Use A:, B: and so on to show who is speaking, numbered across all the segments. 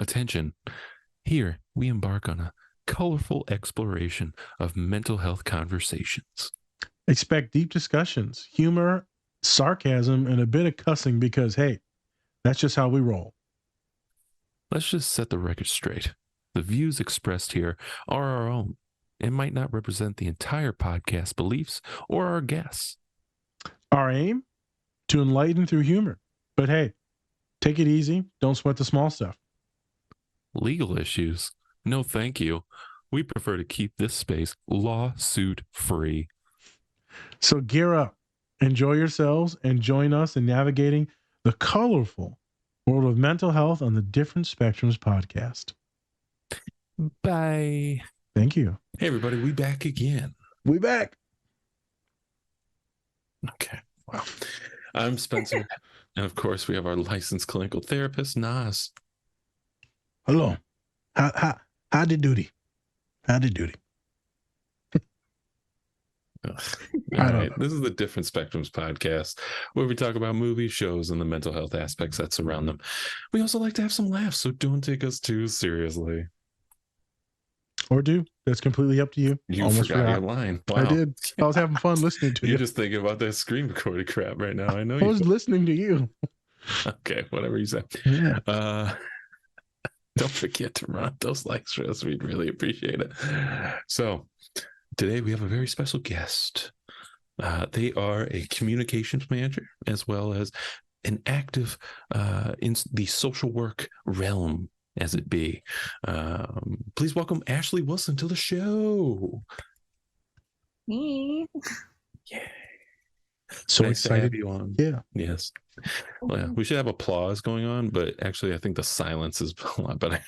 A: Attention. Here, we embark on a colorful exploration of mental health conversations.
B: Expect deep discussions, humor, sarcasm, and a bit of cussing because, hey, that's just how we roll.
A: Let's just set the record straight. The views expressed here are our own and might not represent the entire podcast beliefs or our guests.
B: Our aim? To enlighten through humor. But hey, take it easy. Don't sweat the small stuff.
A: Legal issues? No, thank you. We prefer to keep this space lawsuit free.
B: So gear up, enjoy yourselves, and join us in navigating the colorful world of mental health on the Different Spectrums podcast.
A: Bye.
B: Thank you.
A: Hey, everybody, we back again.
B: We back.
A: Okay. Wow. I'm Spencer. And of course, we have our licensed clinical therapist, Nas.
B: Hello. Howdy doody. Howdy doody.
A: All right. This is the Different Spectrums podcast where we talk about movies, shows, and the mental health aspects that surround them. We also like to have some laughs, so don't take us too seriously.
B: Or do. That's completely up to you.
A: You almost forgot your line. Wow.
B: I did. I was having fun listening to you.
A: You're just thinking about that screen recording crap right now. I know
B: I was listening to you.
A: Okay, whatever you say.
B: Yeah.
A: Don't forget to run those likes for us. We'd really appreciate it. So today we have a very special guest. They are a communications manager as well as an active in the social work realm, as it be. Please welcome Ashley Wilson to the show.
C: Me.
A: Yeah.
B: So
A: nice
B: excited
A: to have you on.
B: Yeah.
A: Yes. Well, yeah, we should have applause going on, but actually I think the silence is a lot better.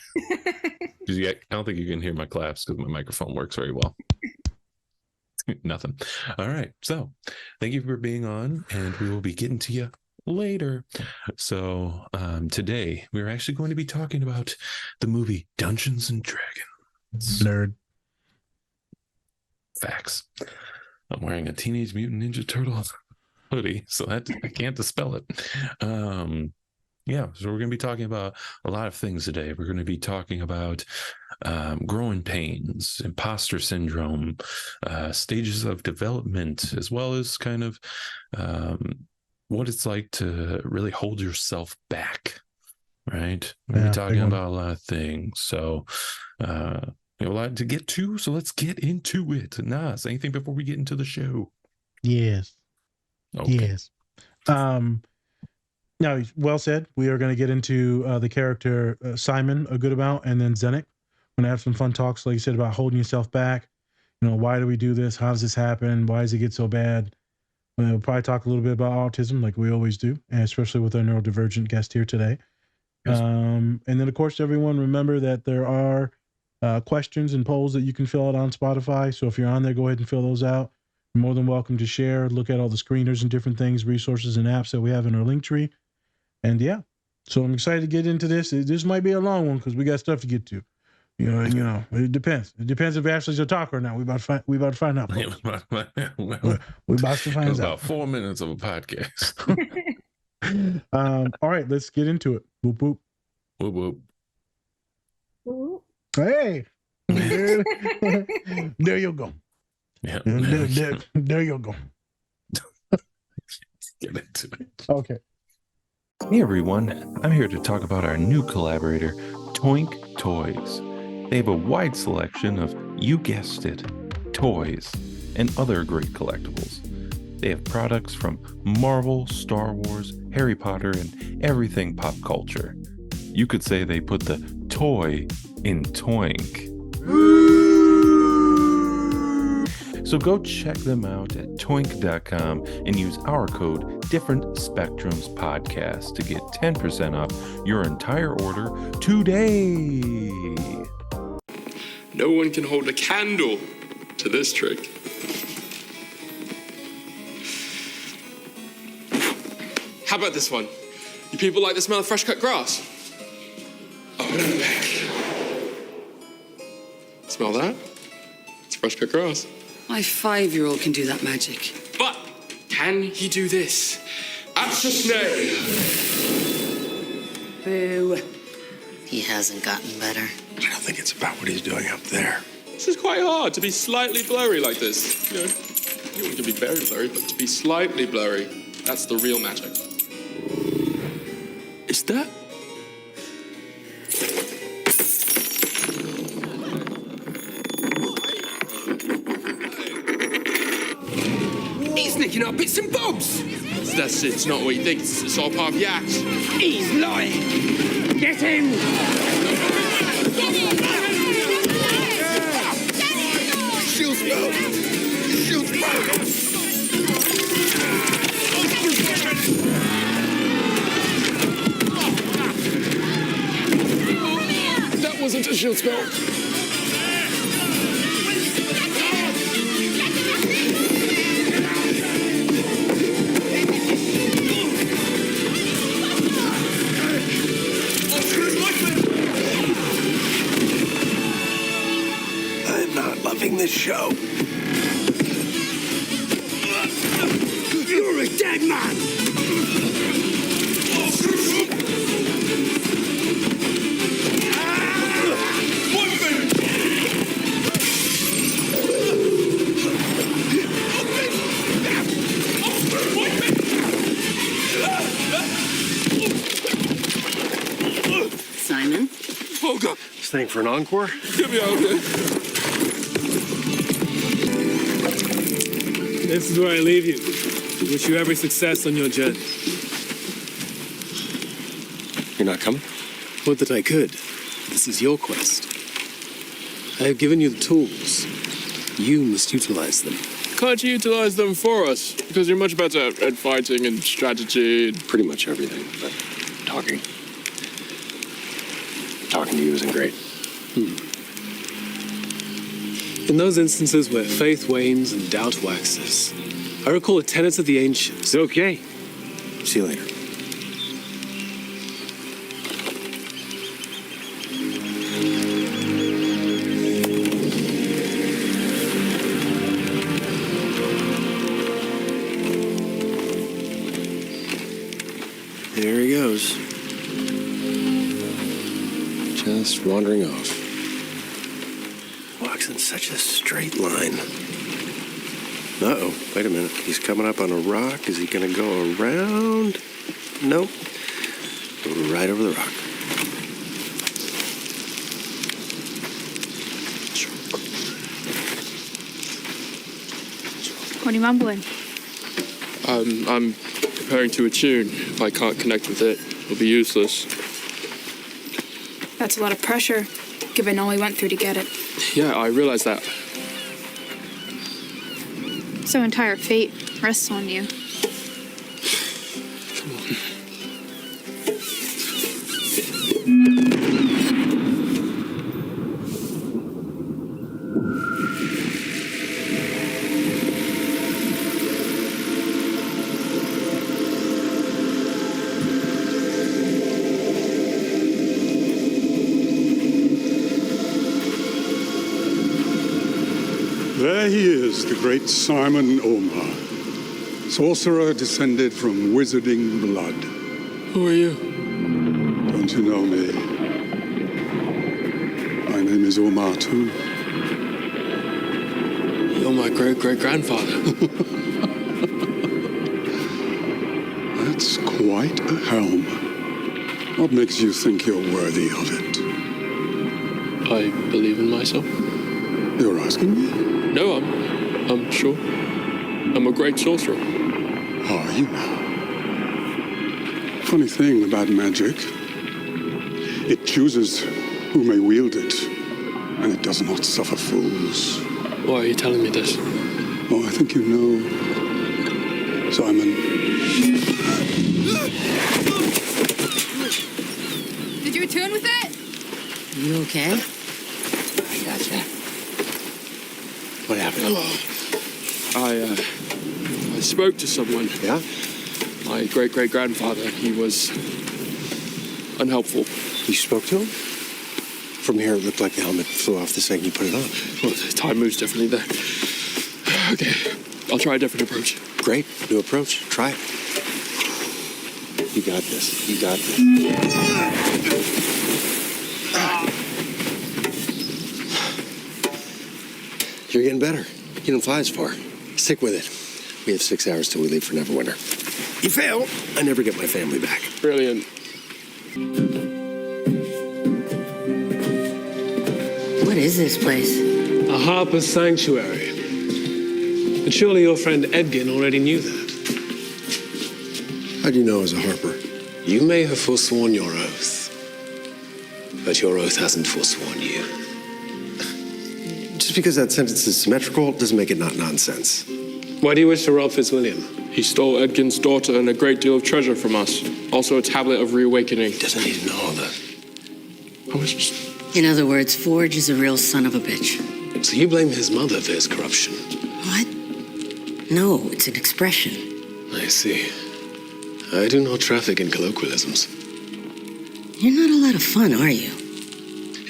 A: I don't think you can hear my claps because my microphone works very well. Nothing. All right. So thank you for being on, and we will be getting to you later. So today we're actually going to be talking about the movie Dungeons and Dragons.
B: Nerd.
A: Facts. I'm wearing a Teenage Mutant Ninja Turtle hoodie, so that I can't dispel it. Yeah, so we're going to be talking about a lot of things today. We're going to be talking about growing pains, imposter syndrome, stages of development, as well as kind of what it's like to really hold yourself back, right? We're talking about a lot of things. So we have a lot to get to, so let's get into it. Nas, anything before we get into the show?
B: Yes. Okay. Yes. Now, well said. We are going to get into the character Simon a good amount, and then Zenick. We're going to have some fun talks, like you said, about holding yourself back. You know, why do we do this? How does this happen? Why does it get so bad? We'll probably talk a little bit about autism, like we always do, and especially with our neurodivergent guest here today. Yes. And then, of course, everyone, remember that there are questions and polls that you can fill out on Spotify. So if you're on there, go ahead and fill those out. You're more than welcome to share, look at all the screeners and different things, resources and apps that we have in our link tree. And yeah, so I'm excited to get into this. This might be a long one because we got stuff to get to. You know, it depends. It depends if Ashley's a talker or not. We about to find out. We about to find out.
A: About 4 minutes of a podcast.
B: All right, let's get into it. Whoop whoop.
A: Whoop whoop.
C: Ooh.
B: Hey, there you go.
A: Yeah,
B: there you go.
A: Get into it.
B: Okay.
A: Hey everyone, I'm here to talk about our new collaborator, Toink Toys. They have a wide selection of, you guessed it, toys and other great collectibles. They have products from Marvel, Star Wars, Harry Potter, and everything pop culture. You could say they put the toy in Toink. So go check them out at toink.com and use our code Different Spectrums Podcast to get 10% off your entire order today.
D: No one can hold a candle to this trick. How about this one? You people like the smell of fresh cut grass? Open it back. Smell that? It's fresh cut grass.
E: My 5-year-old can do that magic.
D: But can he do this? Abscess.
E: Boo. He hasn't gotten better.
F: I don't think it's about what he's doing up there.
D: This is quite hard to be slightly blurry like this. You know, you want to be very blurry, but to be slightly blurry, that's the real magic. Is that?
F: He's nicking our bits and bobs.
D: That's it. It's not what you think. It's all part of the act.
F: He's lying. Get him! Shield spell! Shield spell!
D: That wasn't a shield spell.
F: I'm not loving this show. You're a dead man!
E: Simon?
D: Oh, God.
F: Staying for an encore?
D: Get me out of here.
G: This is where I leave you. Wish you every success on your journey.
F: You're not coming?
G: Would that I could. This is your quest. I have given you the tools. You must utilize them.
D: Can't you utilize them for us? Because you're much better at fighting and strategy.
F: Pretty much everything, but talking. Talking to you isn't great.
G: In those instances where faith wanes and doubt waxes, I recall a tenet of the ancients.
F: Okay. See you later. There he goes. Just wandering off. Walks in such a straight line. Uh-oh, wait a minute. He's coming up on a rock. Is he going to go around? Nope. Go right over the rock.
C: What are you mumbling?
D: I'm preparing to attune. If I can't connect with it, it'll be useless.
C: That's a lot of pressure, given all we went through to get it.
D: Yeah, I realize that.
C: So entire fate rests on you.
H: There he is, the great Simon Omar, sorcerer descended from wizarding blood.
D: Who are you?
H: Don't you know me? My name is Omar too.
D: You're my great-great-grandfather.
H: That's quite a helm. What makes you think you're worthy of it?
D: I believe in myself.
H: You're asking me?
D: No, I'm sure. I'm a great sorcerer.
H: Are you now? Funny thing about magic. It chooses who may wield it, and it does not suffer fools.
D: Why are you telling me this?
H: Oh, I think you know, Simon.
C: Did you attune with it?
E: You okay?
F: I gotcha. What happened?
D: I spoke to someone.
F: Yeah?
D: My great-great-grandfather. He was unhelpful.
F: You spoke to him? From here, it looked like the helmet flew off the second you put it on.
D: Well, time moves differently there. Okay, I'll try a different approach.
F: Great. New approach. Try it. You got this. You got this. You're getting better. You don't fly as far. Stick with it. We have 6 hours till we leave for Neverwinter. You fail, I never get my family back.
D: Brilliant.
E: What is this place?
G: A Harper's Sanctuary. But surely your friend Edgin already knew that.
F: How do you know I was a Harper?
G: You may have forsworn your oath, but your oath hasn't forsworn you.
F: Just because that sentence is symmetrical doesn't make it not nonsense.
G: Why do you wish to rob Fitzwilliam?
D: He stole Edgin's daughter and a great deal of treasure from us. Also a tablet of reawakening.
F: He doesn't need to know all that.
D: I was just...
E: In other words, Forge is a real son of a bitch.
G: So you blame his mother for his corruption?
E: What? No, it's an expression.
G: I see. I do not traffic in colloquialisms.
E: You're not a lot of fun, are you?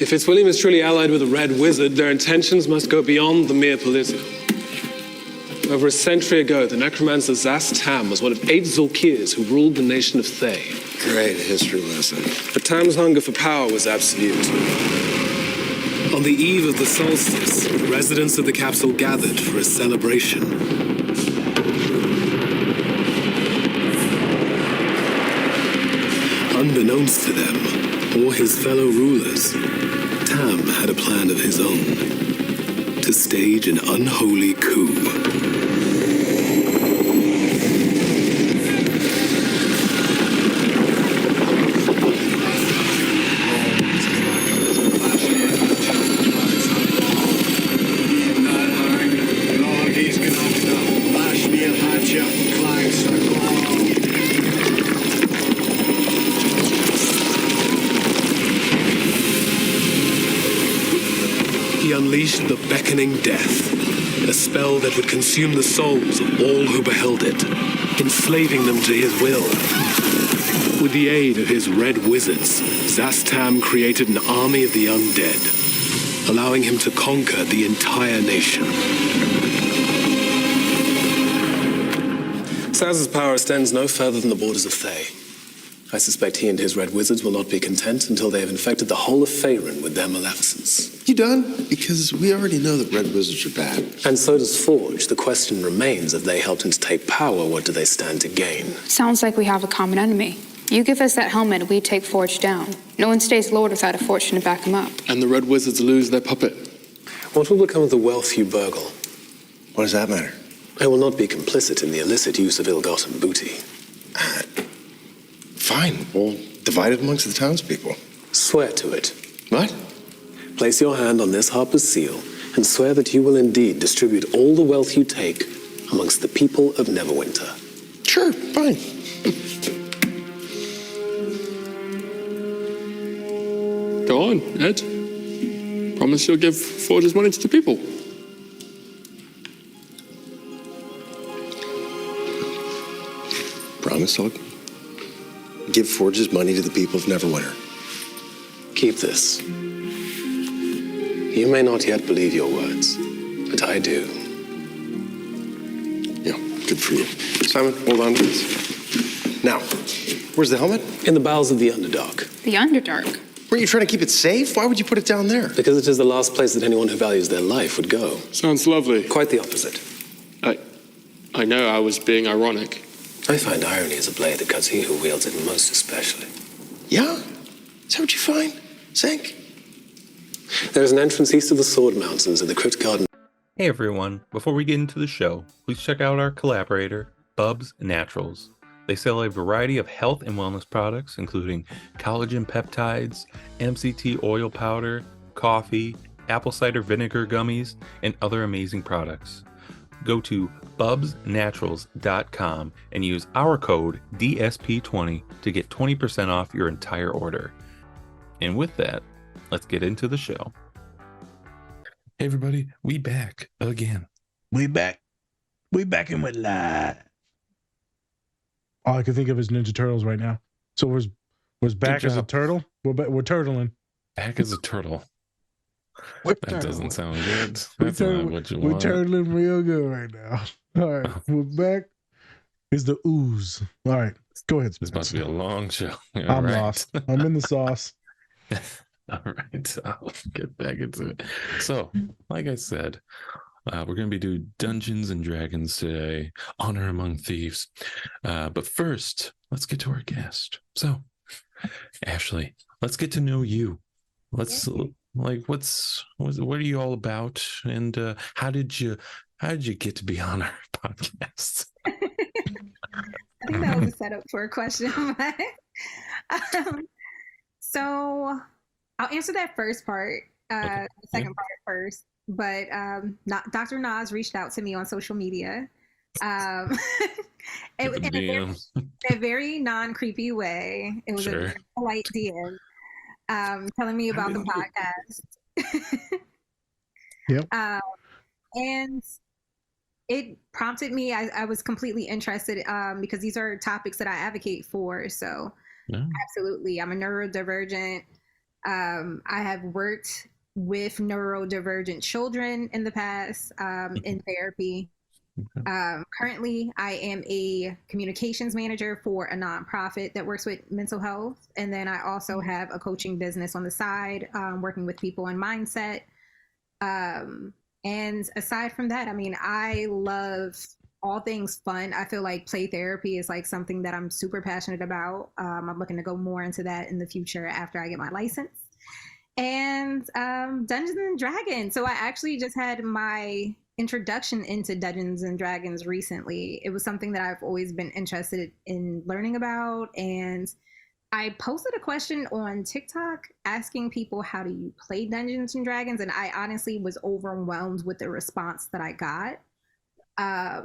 G: If Fitzwilliam is truly allied with a Red Wizard, their intentions must go beyond the mere political. Over a century ago, the necromancer Zast Tam was one of 8 Zulkirs who ruled the nation of Thay.
F: Great history lesson.
G: But Tam's hunger for power was absolute. On the eve of the solstice, the residents of the capsule gathered for a celebration. Unbeknownst to them, or his fellow rulers, Tam had a plan of his own to stage an unholy coup. He unleashed the beckoning death, a spell that would consume the souls of all who beheld it, enslaving them to his will. With the aid of his red wizards, Zastam created an army of the undead, allowing him to conquer the entire nation. Saz's power extends no further than the borders of Thay. I suspect he and his red wizards will not be content until they have infected the whole of Faerun with their maleficence.
F: You done? Because we already know that Red Wizards are bad.
G: And so does Forge. The question remains, if they helped him to take power, what do they stand to gain?
C: Sounds like we have a common enemy. You give us that helmet, we take Forge down. No one stays lord without a fortune to back him up.
D: And the Red Wizards lose their puppet.
G: What will become of the wealth you burgle?
F: What does that matter?
G: I will not be complicit in the illicit use of ill-gotten booty.
F: Fine. We'll divide it amongst the townspeople.
G: Swear to it.
F: What?
G: Place your hand on this Harper's seal and swear that you will indeed distribute all the wealth you take amongst the people of Neverwinter.
F: Sure, fine.
D: Go on, Ed. Promise you'll give Forge's money to the people.
F: Promise I'll give Forge's money to the people of Neverwinter.
G: Keep this. You may not yet believe your words, but I do.
F: Yeah, good for you. Simon, hold on to this. Now, where's the helmet?
G: In the bowels of the Underdark.
C: The Underdark.
F: Were you trying to keep it safe? Why would you put it down there?
G: Because it is the last place that anyone who values their life would go.
D: Sounds lovely.
G: Quite the opposite.
D: I know I was being ironic.
G: I find irony is a blade that cuts he who wields it most especially.
F: Yeah? Is that what you find? Zank?
G: There is an entrance east of the Sword Mountains in the Crypt Garden.
I: Hey everyone, before we get into the show, please check out our collaborator, Bubs Naturals. They sell a variety of health and wellness products, including collagen peptides, MCT oil powder, coffee, apple cider vinegar gummies, and other amazing products. Go to bubsnaturals.com and use our code DSP20 to get 20% off your entire order. And with that, let's get into the show.
A: Hey everybody, we back again.
B: We back. We back and we're live. All I can think of is Ninja Turtles right now. So was back as a turtle? We're turtling.
A: Back as a turtle.
B: We're
A: That doesn't
B: turtling.
A: sound good. That's not what you
B: We're
A: want.
B: turtling real good right now. All right, we're back. Is the ooze. All right, go ahead,
A: This must be a long show. All
B: I'm
A: right.
B: lost. I'm in the sauce.
A: All right, I'll get back into it. So, like I said, We're going to be doing Dungeons and Dragons today, Honor Among Thieves. But first, let's get to our guest. So, Ashley, let's get to know you. Let's what are you all about, and how did you get to be on our podcast?
J: I think that was a setup for a question. So I'll answer that first part, the second part first. But Dr. Nas reached out to me on social media in a very non-creepy way. It was a very polite DM telling me about the podcast.
B: Yep.
J: And it prompted me. I was completely interested because these are topics that I advocate for. So absolutely, I'm a neurodivergent. I have worked with neurodivergent children in the past in therapy. Currently, I am a communications manager for a nonprofit that works with mental health. And then I also have a coaching business on the side, working with people in mindset. And aside from that, I mean, I love all things fun. I feel like play therapy is like something that I'm super passionate about. I'm looking to go more into that in the future after I get my license. And Dungeons and Dragons. So I actually just had my introduction into Dungeons and Dragons recently. It was something that I've always been interested in learning about. And I posted a question on TikTok asking people, how do you play Dungeons and Dragons? And I honestly was overwhelmed with the response that I got.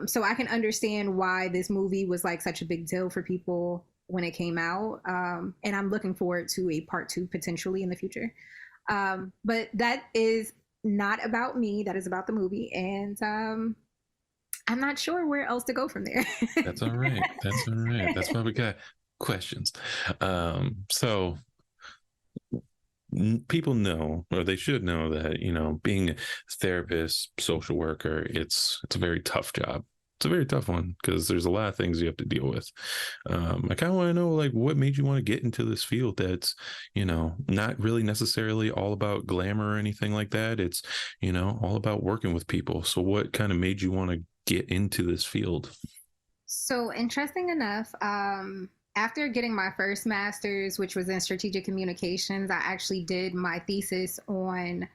J: So I can understand why this movie was like such a big deal for people when it came out. And I'm looking forward to a part 2 potentially in the future. But that is not about me. That is about the movie. And I'm not sure where else to go from there.
A: That's all right. That's all right. That's why we got questions. So people know, or they should know, that, you know, being a therapist, social worker, it's a very tough job. It's a very tough one because there's a lot of things you have to deal with. I kind of want to know, like, what made you want to get into this field that's, you know, not really necessarily all about glamour or anything like that. It's, you know, all about working with people. So what kind of made you want to get into this field?
J: So interesting enough, after getting my first master's, which was in strategic communications, I actually did my thesis on,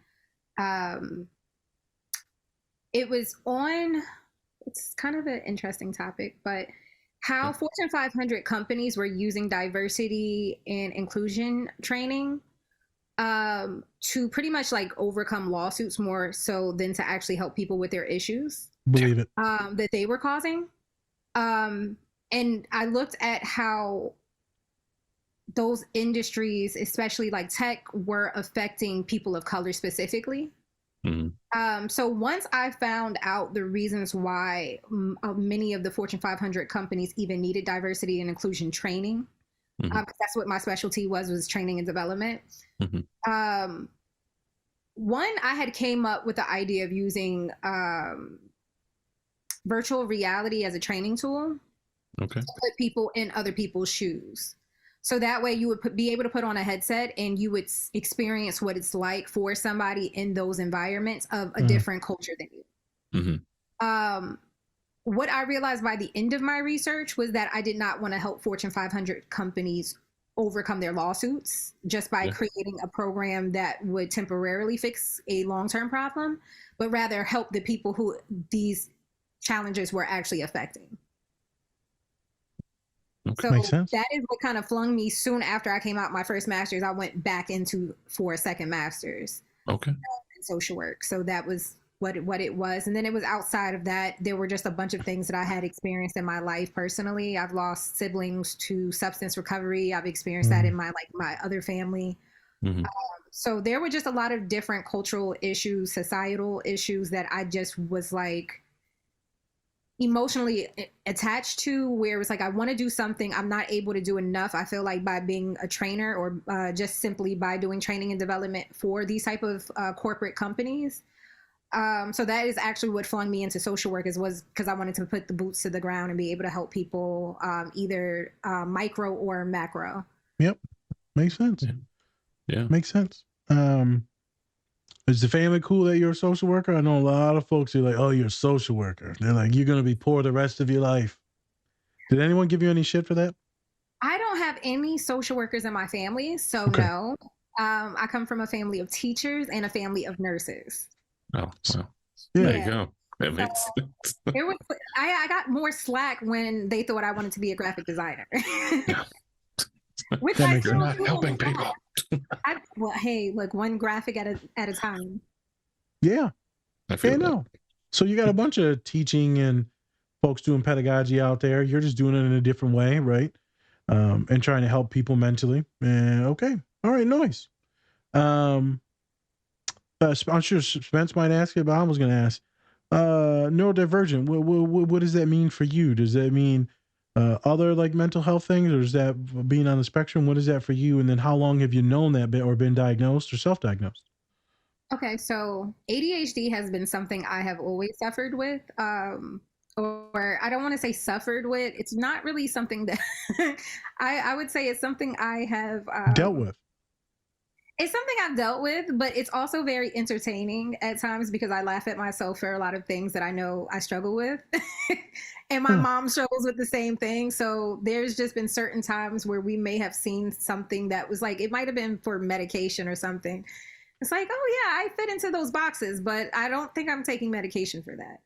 J: it's kind of an interesting topic, but how Fortune 500 companies were using diversity and inclusion training to pretty much like overcome lawsuits more so than to actually help people with their issues.
B: Believe it.
J: That they were causing. And I looked at how those industries, especially like tech, were affecting people of color specifically. Mm-hmm. So once I found out the reasons why many of the Fortune 500 companies even needed diversity and inclusion training, that's what my specialty was training and development. Mm-hmm. One, I had came up with the idea of using virtual reality as a training tool. Okay. To put people in other people's shoes. So that way you would be able to put on a headset and you would experience what it's like for somebody in those environments of a different culture than you. Mm-hmm. What I realized by the end of my research was that I did not want to help Fortune 500 companies overcome their lawsuits just by creating a program that would temporarily fix a long-term problem, but rather help the people who these challenges were actually affecting.
B: Okay. So makes sense.
J: That is what kind of flung me soon after I came out my first master's. I went back for a second master's. Okay. In social work. So that was what it was. And then it was outside of that. There were just a bunch of things that I had experienced in my life personally. I've lost siblings to substance recovery. I've experienced that in my other family. Mm-hmm. So there were just a lot of different cultural issues, societal issues that I just was like emotionally attached to, where it was like, I want to do something, I'm not able to do enough. I feel like by being a trainer or just simply by doing training and development for these type of corporate companies. So that is actually what flung me into social work, was because I wanted to put the boots to the ground and be able to help people either micro or macro.
B: Yep. Makes sense. Yeah. Makes sense. Is the family cool that you're a social worker? I know a lot of folks are like, oh, you're a social worker. They're like, you're going to be poor the rest of your life. Did anyone give you any shit for that?
J: I don't have any social workers in my family, so
B: Okay.
J: no. I come from a family of teachers and a family of nurses.
A: Oh, well,
B: Yeah.
A: there you go. That makes sense.
J: It was, I got more slack when they thought I wanted to be a graphic designer. Which
B: That
J: I
B: makes
J: still
A: You're not
J: do.
A: helping people.
J: Well, hey, look, one graphic at a time.
B: Yeah.
A: I feel
B: Yeah,
A: that.
B: no. So you got a bunch of teaching and folks doing pedagogy out there. You're just doing it in a different way, right? And trying to help people mentally. Okay. All right, nice. I'm sure Spence might ask it, but I was going to ask. Neurodivergent, what does that mean for you? Does that mean other like mental health things, or is that being on the spectrum? What is that for you? And then how long have you known that or been diagnosed or self-diagnosed?
J: Okay, so ADHD has been something I have always suffered with. Or I don't want to say suffered with. It's not really something that I would say it's something I have
B: Dealt with.
J: It's something I've dealt with, but it's also very entertaining at times because I laugh at myself for a lot of things that I know I struggle with. And my mom struggles with the same thing. So there's just been certain times where we may have seen something that was like, it might have been for medication or something. It's like, oh yeah, I fit into those boxes, but I don't think I'm taking medication for that.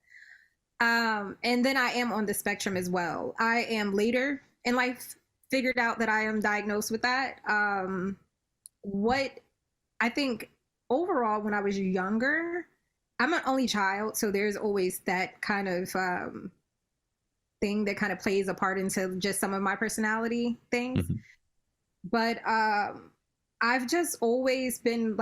J: And then I am on the spectrum as well. I am later in life figured out that I am diagnosed with that. What I think overall, when I was younger, I'm an only child, so there's always that kind of thing that kind of plays a part into just some of my personality things. Mm-hmm. But I've just always been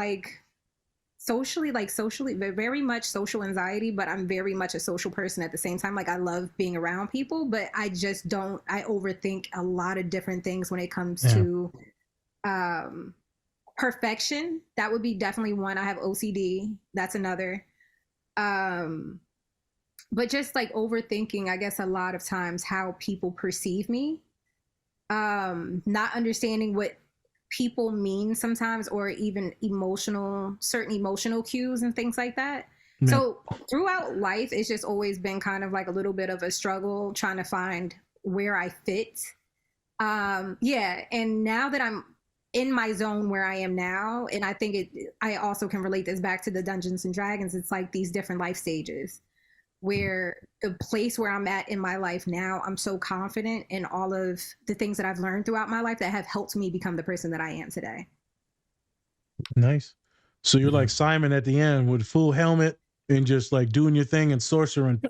J: socially, very much social anxiety, but I'm very much a social person at the same time. Like I love being around people, but I just don't, I overthink a lot of different things when it comes to perfection. That would be definitely one. I have OCD. That's another. But just like overthinking, I guess a lot of times how people perceive me, not understanding what people mean sometimes, or even certain emotional cues and things like that. Yeah. So throughout life, it's just always been kind of like a little bit of a struggle trying to find where I fit. And now that I'm in my zone where I am now, and I think I also can relate this back to the Dungeons and Dragons. It's like these different life stages where the place where I'm at in my life now, I'm so confident in all of the things that I've learned throughout my life that have helped me become the person that I am today.
B: Nice. So you're like Simon at the end with full helmet and just like doing your thing and sorcering.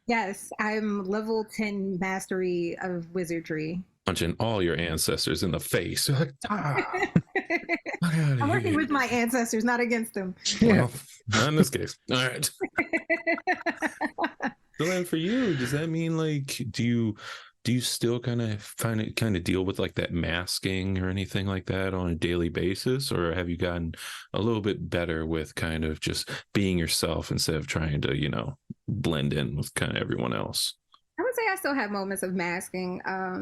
J: Yes, I'm level 10 mastery of wizardry.
A: Punching all your ancestors in the face. You're like,
J: I'm working with my ancestors, not against them.
A: Well, not in this case. All right. So then for you, does that mean like, do you still kind of deal with like that masking or anything like that on a daily basis? Or have you gotten a little bit better with kind of just being yourself instead of trying to, blend in with kind of everyone else?
J: I would say I still have moments of masking,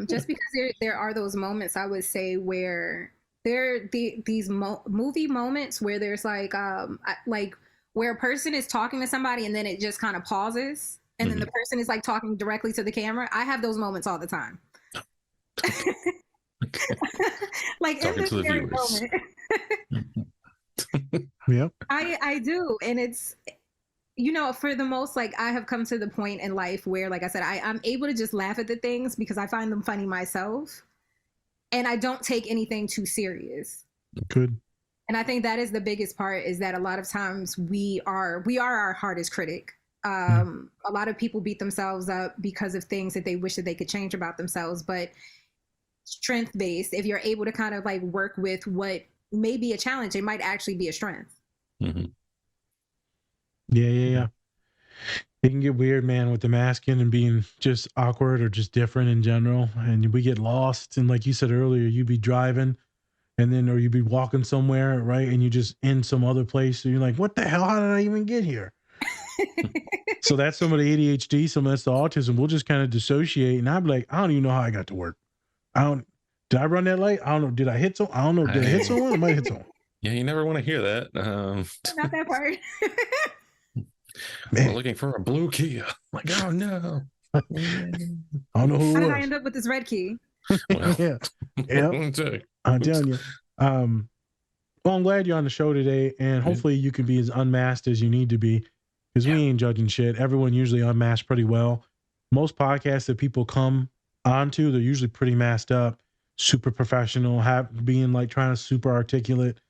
J: just because there are those moments, I would say, where there are these movie moments where there's like where a person is talking to somebody and then it just kind of pauses and then the person is like talking directly to the camera. I have those moments all the time. Like talking in this very moment.
B: Yep.
J: I do. And it's, for the most, like I have come to the point in life where, like I said, I'm able to just laugh at the things because I find them funny myself. And I don't take anything too serious.
B: Good.
J: And I think that is the biggest part, is that a lot of times we are our hardest critic. A lot of people beat themselves up because of things that they wish that they could change about themselves. But strength-based, if you're able to kind of like work with what may be a challenge, it might actually be a strength.
A: Mm-hmm.
B: Yeah. It can get weird, man, with the masking and being just awkward or just different in general. And we get lost. And like you said earlier, you'd be driving or you'd be walking somewhere, right? And you just in some other place. And you're like, what the hell? How did I even get here? So that's some of the ADHD, some of that's the autism. We'll just kind of dissociate. And I'd be like, I don't even know how I got to work. Did I run that light? I don't know. Did I hit someone? I don't know. Did I hit someone? I might hit someone.
A: Yeah, you never want to hear that.
J: Not that part.
A: We're looking for a blue key. Like, oh no.
B: I don't know who
J: How
B: it
J: did I
B: was.
J: end up with this red key?
A: Well,
B: Yeah. Yep. I'm telling you. Well, I'm glad you're on the show today, and hopefully you can be as unmasked as you need to be, because we ain't judging shit. Everyone usually unmasked pretty well. Most podcasts that people come onto, they're usually pretty masked up, super professional, being like trying to super articulate.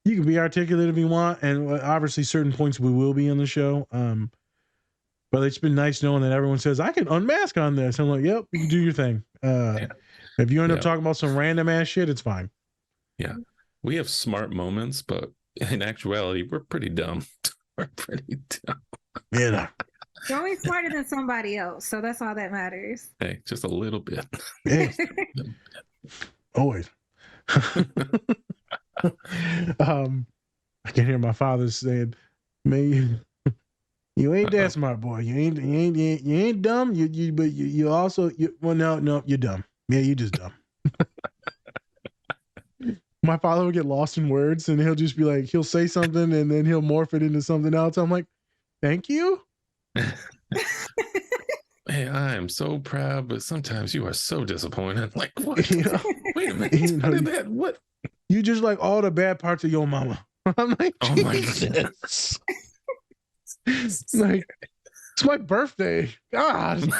B: You can be articulate if you want, and obviously certain points we will be on the show. But it's been nice knowing that everyone says, I can unmask on this. I'm like, yep, you can do your thing. If you end up talking about some random ass shit, it's fine.
A: Yeah. We have smart moments, but in actuality, we're pretty dumb. We're pretty dumb.
B: Yeah.
J: You're always smarter than somebody else, so that's all that matters.
A: Hey, just a little bit.
B: Hey. Always. I can hear my father saying, "Man, you ain't that smart, boy. You ain't dumb. You also well, no, you're dumb. Yeah, you just dumb." My father will get lost in words, and he'll just be like, he'll say something, and then he'll morph it into something else. I'm like, thank you.
A: Hey, I am so proud, but sometimes you are so disappointed. Like, what?
B: Yeah.
A: Wait a minute. How did that? What?
B: You just like all the bad parts of your mama. I'm like,
A: oh my
B: goodness. Like, it's my birthday. God.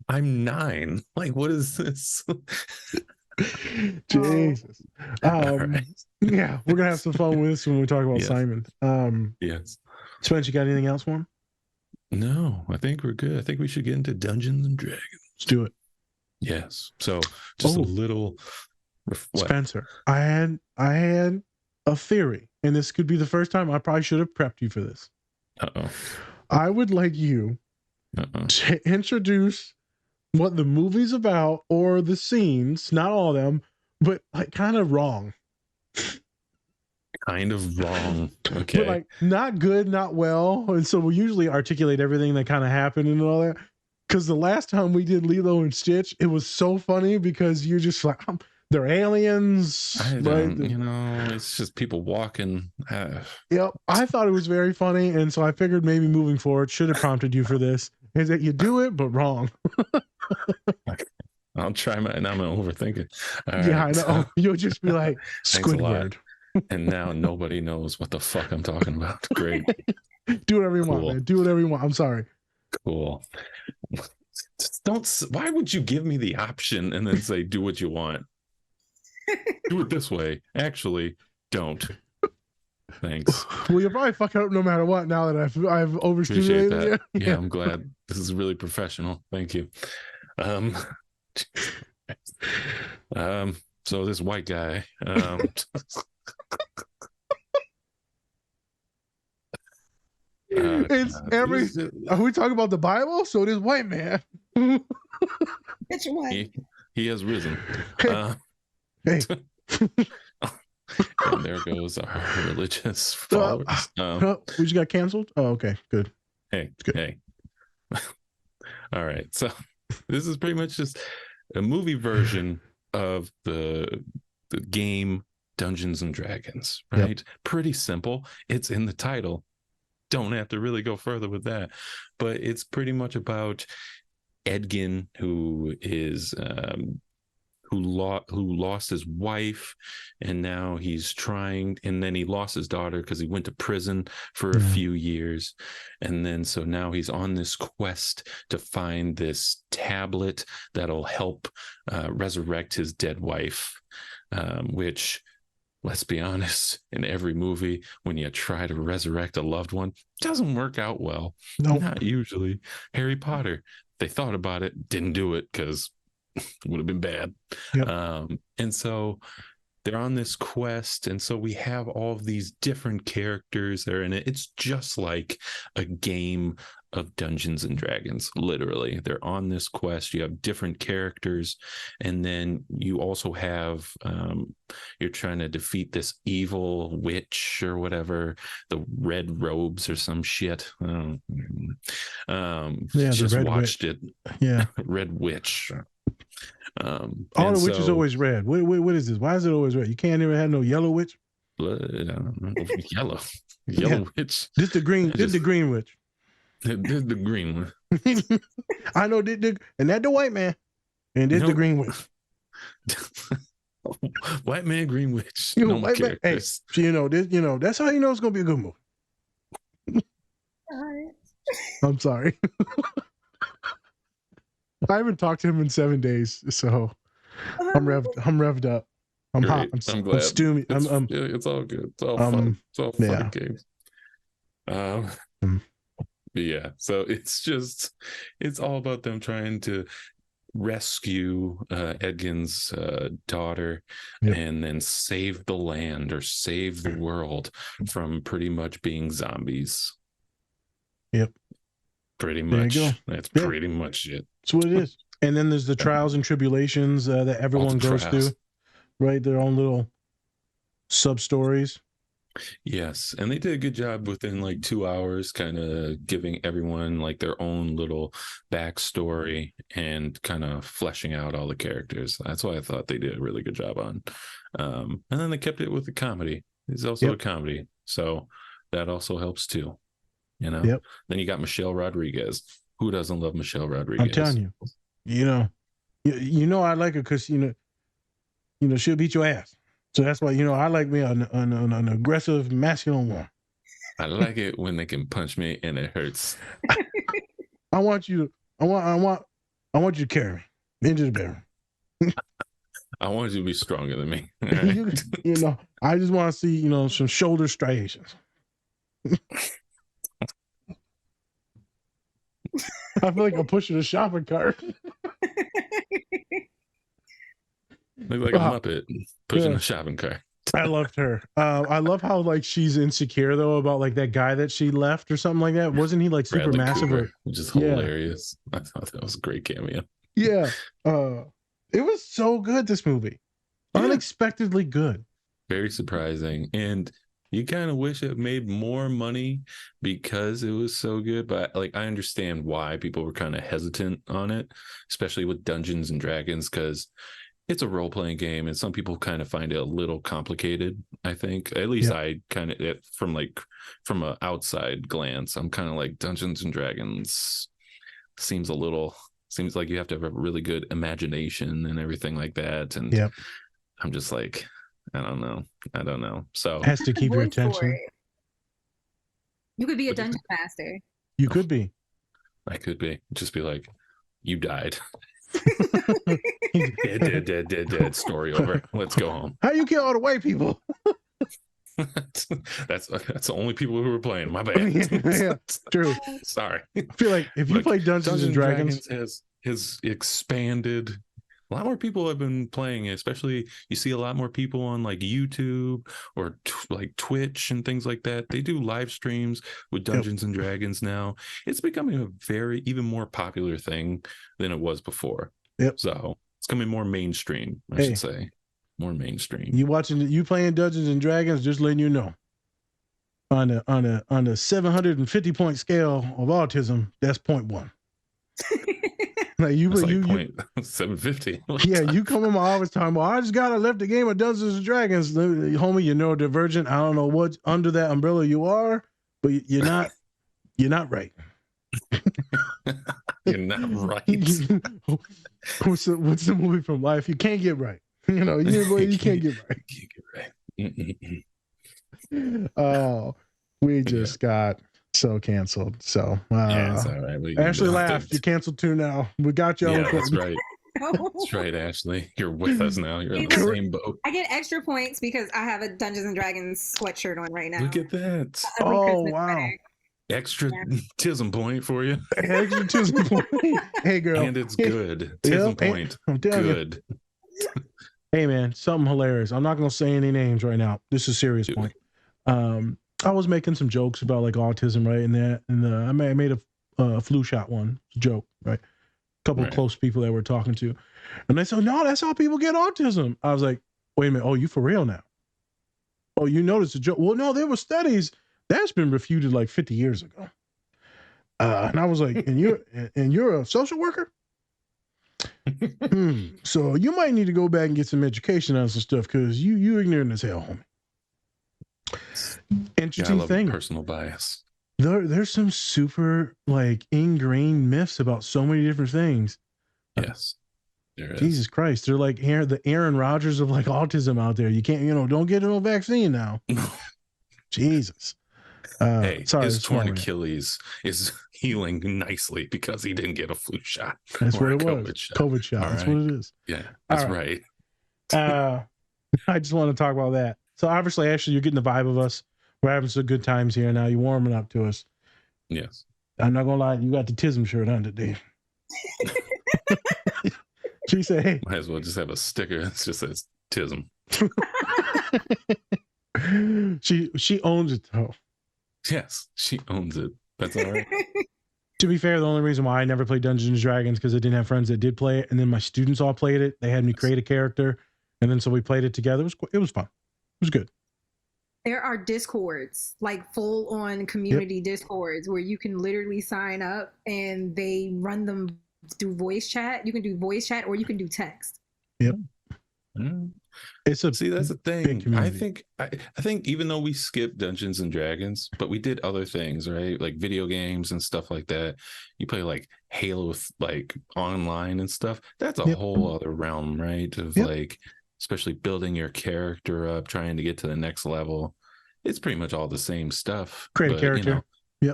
A: I'm 9. Like, what is this?
B: Jesus.
A: Right.
B: Yeah, we're gonna have some fun with this when we talk about
A: Yes.
B: Simon.
A: Yes.
B: Spence, you got anything else for him?
A: No, I think we're good. I think we should get into Dungeons and Dragons.
B: Let's do it.
A: Yes. So just a little
B: Spencer, I had a theory, and this could be the first time. I probably should have prepped you for this.
A: Uh-oh.
B: I would like you to introduce what the movie's about, or the scenes, not all of them, but like kind of wrong.
A: Kind of wrong. Okay.
B: But like not good, not well. And so we usually articulate everything that kind of happened and all that. Because the last time we did Lilo and Stitch, it was so funny because you're just like, they're aliens.
A: Right? It's just people walking.
B: Yep. I thought it was very funny. And so I figured maybe moving forward, should have prompted you for this, is that you do it, but wrong.
A: I'll try and I'm going to overthink it. All
B: Yeah,
A: right.
B: I know. You'll just be like,
A: Thanks a lot.
B: Squidward.
A: And now nobody knows what the fuck I'm talking about. Great.
B: Do whatever you want, man. Do whatever you want. I'm sorry.
A: Cool. Why would you give me the option and then say, do what you want? Do it this way. Actually, don't. Thanks.
B: Well, you'll probably fuck it up no matter what now that I've overstimulated
A: Appreciate that.
B: you.
A: Yeah, I'm glad. This is really professional. Thank you. So this white guy,
B: are we talking about the Bible? So this white man.
J: Which one?
A: He has risen.
B: Hey.
A: And there goes our religious followers.
B: We just got canceled. Oh, okay, good.
A: Hey,
B: good.
A: Hey. All right. So this is pretty much just a movie version of the game Dungeons and Dragons, right? Yep. Pretty simple. It's in the title. Don't have to really go further with that. But it's pretty much about Edgin, who is who lost his wife, and now he's trying, and then he lost his daughter because he went to prison for a few years, and then so now he's on this quest to find this tablet that'll help resurrect his dead wife, which, let's be honest, in every movie when you try to resurrect a loved one, doesn't work out well. Not usually. Harry Potter, they thought about it, didn't do it because it would have been bad. Yep. And so they're on this quest, and so we have all of these different characters that are in it. It's just like a game of Dungeons and Dragons. Literally, they're on this quest. You have different characters, and then you also have you're trying to defeat this evil witch or whatever, the red robes or some shit.
B: Yeah,
A: just
B: the red
A: watched
B: witch.
A: it.
B: Yeah,
A: Red witch.
B: All the witches always red. What is this? Why is it always red? You can't even have no yellow witch.
A: Blood, I don't know. Yellow witch.
B: This the green. This the green witch.
A: This the green one.
B: I know this, and that the white man, and this the green witch.
A: White man, green witch.
B: You know, white man. Hey, you know this. You know that's how you know it's gonna be a good movie. I'm sorry. I haven't talked to him in 7 days, so I'm revved up. I'm
A: Great.
B: hot. I'm glad. I'm steamy.
A: It's all good. It's all fun. It's all fun games. Yeah. So it's all about them trying to rescue Edgin's daughter and then save the land or save the world from pretty much being zombies.
B: Yep.
A: Pretty much. That's pretty much it.
B: That's what it is. And then there's the trials and tribulations that everyone goes through, right? Their own little sub stories.
A: Yes, and they did a good job within like 2 hours, kind of giving everyone like their own little backstory and kind of fleshing out all the characters. That's why I thought they did a really good job on. And then they kept it with the comedy. It's also a comedy, so that also helps too. You know.
B: Yep.
A: Then you got Michelle Rodriguez. Who doesn't love Michelle Rodriguez?
B: I'm telling you. You know I like her because you know she'll beat your ass. So that's why I like me an aggressive masculine woman.
A: I like it when they can punch me and it hurts.
B: I want you to carry me into the bedroom.
A: I want you to be stronger than me.
B: Right? I just want to see some shoulder striations. I feel like I'm pushing a shopping cart.
A: Look like a Muppet pushing a shopping cart.
B: I loved her. I love how like she's insecure though about like that guy that she left or something like that. Wasn't he like super
A: Bradley
B: massive?
A: Cooper, which is hilarious. I thought that was a great cameo.
B: Yeah. It was so good, this movie. Unexpectedly good.
A: Very surprising. And you kind of wish it made more money because it was so good, but like I understand why people were kind of hesitant on it, especially with Dungeons and Dragons, because it's a role-playing game and some people kind of find it a little complicated. I think at least I kind of from an outside glance, I'm kind of like Dungeons and Dragons seems like you have to have a really good imagination and everything like that. And I'm just like, I don't know. So
B: it has to keep your attention.
J: You could be a dungeon master.
B: You could be.
A: I could be. Just be like, you died. Dead. Story over. Let's go home.
B: How you kill all the white people?
A: that's the only people who were playing. My bad.
B: Yeah, true.
A: Sorry.
B: I feel like if you play Dungeons and Dragons
A: has expanded. A lot more people have been playing it, especially you see a lot more people on like YouTube or like Twitch and things like that. They do live streams with Dungeons and Dragons now. It's becoming a even more popular thing than it was before. So it's coming more mainstream, I should say. More mainstream.
B: You playing Dungeons and Dragons, just letting you know. On a 750 point scale of autism, that's 0.1. Like you
A: 750.
B: Yeah, you come in my office talking about I just got left the game of Dungeons and Dragons. Homie, you're neurodivergent. I don't know what under that umbrella you are, but you're not right.
A: You're not right.
B: What's the movie from Life? You can't get right. You can't get right.
A: You can't get right.
B: Oh, we just got so canceled. So
A: it's all right.
B: Ashley laughed. You canceled too now. We got you.
A: Yeah, that's right. That's right, Ashley. You're with us now. You're in the same boat.
J: I get extra points because I have a Dungeons and Dragons sweatshirt on right now.
A: Look at that.
B: Oh, wow.
A: Extra tism point for you.
B: Extra tism point. Hey, girl.
A: And it's good. Tism point. Good.
B: Hey, man, something hilarious. I'm not going to say any names right now. This is a serious point. I was making some jokes about like autism, right? And I made a flu shot one joke, right? A couple of close people that we're talking to. And they said, no, that's how people get autism. I was like, wait a minute. Oh, you for real now? Oh, you noticed a joke? Well, no, there were studies that's been refuted like 50 years ago. And I was like, and you're a social worker? So you might need to go back and get some education on some stuff because you ignorant as hell, homie. Interesting thing.
A: Personal bias.
B: There's some super like ingrained myths about so many different things.
A: Yes.
B: Jesus Christ. They're like the Aaron Rodgers of like autism out there. You can't, don't get no vaccine now. Jesus.
A: Hey,
B: sorry,
A: his torn Achilles is healing nicely because he didn't get a flu shot.
B: That's what it
A: COVID
B: was.
A: shot.
B: COVID shot. That's what it is.
A: Yeah, that's right.
B: I just want to talk about that. So obviously, Ashley, you're getting the vibe of us. We're having some good times here now. You're warming up to us.
A: Yes.
B: I'm not gonna lie, you got the TISM shirt on today. She said, "Hey,
A: might as well just have a sticker that just says TISM."
B: She owns it though.
A: Yes, she owns it. That's all right.
B: To be fair, the only reason why I never played Dungeons and Dragons because I didn't have friends that did play it, and then my students all played it. They had me create a character, and then so we played it together. It was fun. It was good.
J: There are discords, like full-on community discords, where you can literally sign up and they run them through voice chat. You can do voice chat or you can do text.
B: Yep.
A: It's see, that's the thing. I think even though we skipped Dungeons and Dragons, but we did other things, right? Like video games and stuff like that. You play like Halo, like online and stuff. That's a whole other realm, right? Of like, especially building your character up, trying to get to the next level. It's pretty much all the same stuff.
B: Create a character.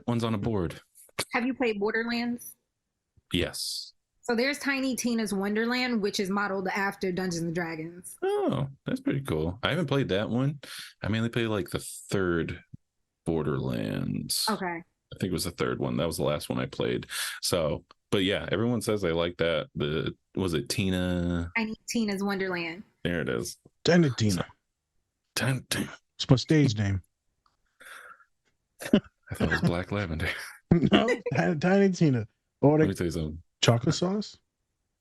A: One's on a board.
J: Have you played Borderlands?
A: Yes.
J: So there's Tiny Tina's Wonderland, which is modeled after Dungeons and Dragons.
A: Oh, that's pretty cool. I haven't played that one. I mainly played like the third Borderlands.
J: Okay.
A: I think it was the third one. That was the last one I played. So, but yeah, everyone says they like that. Was it Tina?
J: Tiny Tina's Wonderland.
A: There it is.
B: Tiny Tina.
A: Tiny Tina.
B: It's my stage name.
A: I thought it was Black Lavender.
B: No, Tiny Tina. Or
A: let me tell you something.
B: Chocolate sauce?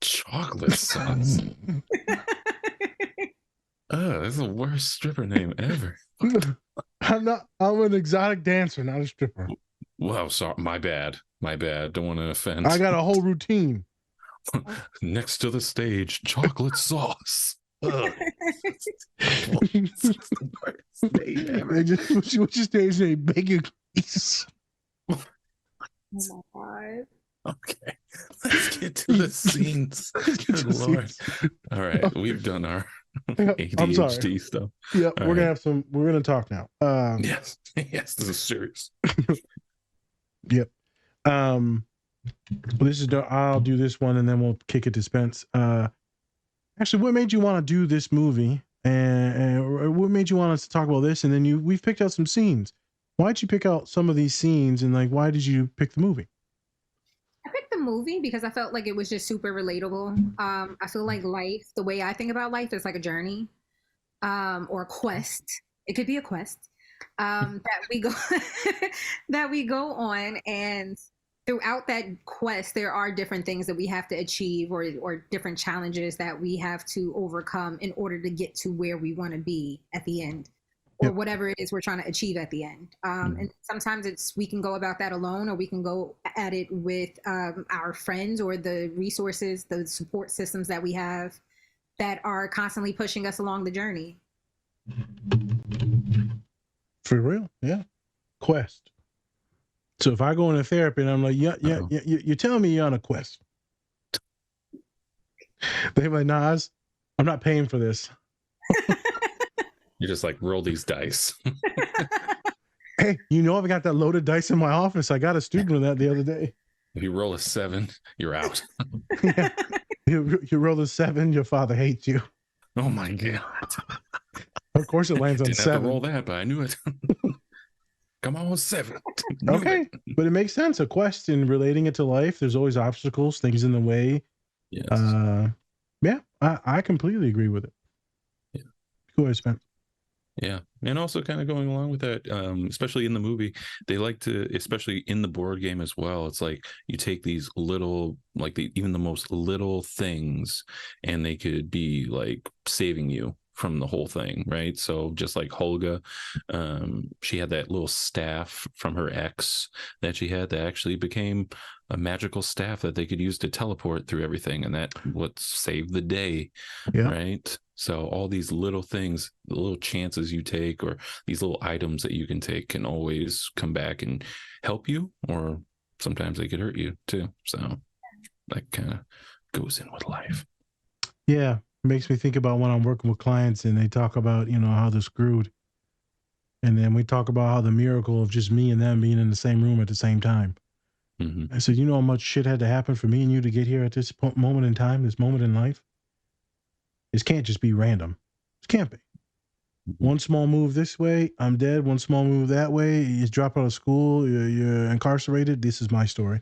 A: Chocolate sauce. Oh, that's the worst stripper name ever.
B: I'm an exotic dancer, not a stripper.
A: Wow, sorry. My bad. Don't want to offend.
B: I got a whole routine.
A: Next to the stage, chocolate sauce. What's the worst name ever?
B: What's your stage name? Bacon grease.
J: Oh my God.
A: Okay, let's get to the scenes. Good Lord. All right, we've done our ADHD stuff.
B: Yeah,
A: All
B: we're gonna talk now.
A: Yes, this is serious.
B: Yep. I'll do this one and then we'll kick it to Spence. Actually, what made you want to do this movie, and what made you want us to talk about this? And then we've picked out some scenes. Why'd you pick out some of these scenes, and like, why did you pick the movie?
J: I picked the movie because I felt like it was just super relatable. I feel like life, the way I think about life, is like a journey, or a quest. It could be a quest that we go that we go on, and throughout that quest, there are different things that we have to achieve, or different challenges that we have to overcome in order to get to where we want to be at the end. Or whatever it is we're trying to achieve at the end. And sometimes we can go about that alone, or we can go at it with our friends or the resources, the support systems that we have that are constantly pushing us along the journey.
B: For real? Yeah. Quest. So if I go into therapy and I'm like, you're telling me you're on a quest. They're like, Nas, I'm not paying for this.
A: You just like roll these dice.
B: Hey, I've got that loaded dice in my office. I got a student with that the other day.
A: If you roll a 7, you're out.
B: Yeah. You roll a 7, your father hates you.
A: Oh my God.
B: Of course it lands on
A: Didn't
B: 7.
A: have to roll that, but I knew it. Come on, 7.
B: Okay. But it makes sense. A quest in relating it to life. There's always obstacles, things in the way.
A: Yes.
B: Yeah, I completely agree with it.
A: Yeah.
B: Go ahead, Spence.
A: Yeah. And also kind of going along with that, especially in the movie, they like to, especially in the board game as well, it's like you take these little, like even the most little things, and they could be like saving you from the whole thing, right? So just like Holga, she had that little staff from her ex that she had that actually became a magical staff that they could use to teleport through everything, and that what saved the day.
B: Yeah.
A: Right. So all these little things, the little chances you take, or these little items that you can take, can always come back and help you, or sometimes they could hurt you too. So that kind of goes in with life.
B: Yeah. It makes me think about when I'm working with clients and they talk about, how they're screwed. And then we talk about how the miracle of just me and them being in the same room at the same time.
A: Mm-hmm.
B: I said, how much shit had to happen for me and you to get here at this moment in time, this moment in life? This can't just be random. It can't be.
A: Mm-hmm.
B: One small move this way, I'm dead. One small move that way, you drop out of school, you're incarcerated. This is my story.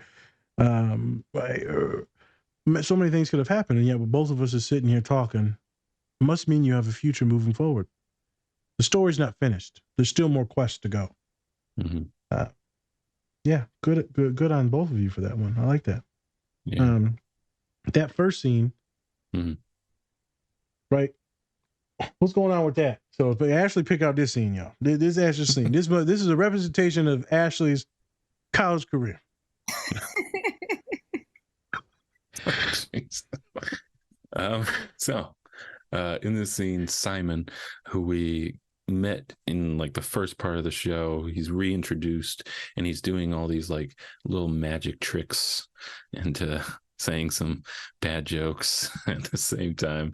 B: So many things could have happened, and yet both of us are sitting here talking. It must mean you have a future moving forward. The story's not finished. There's still more quests to go.
A: Mm-hmm.
B: Yeah, good on both of you for that one. I like that.
A: Yeah.
B: That first scene,
A: mm-hmm.
B: right? What's going on with that? So Ashley, pick out this scene, y'all. This Ashley's scene. This is a representation of Ashley's college career.
A: In this scene, Simon, who we met in like the first part of the show, he's reintroduced, and he's doing all these like little magic tricks and saying some bad jokes at the same time,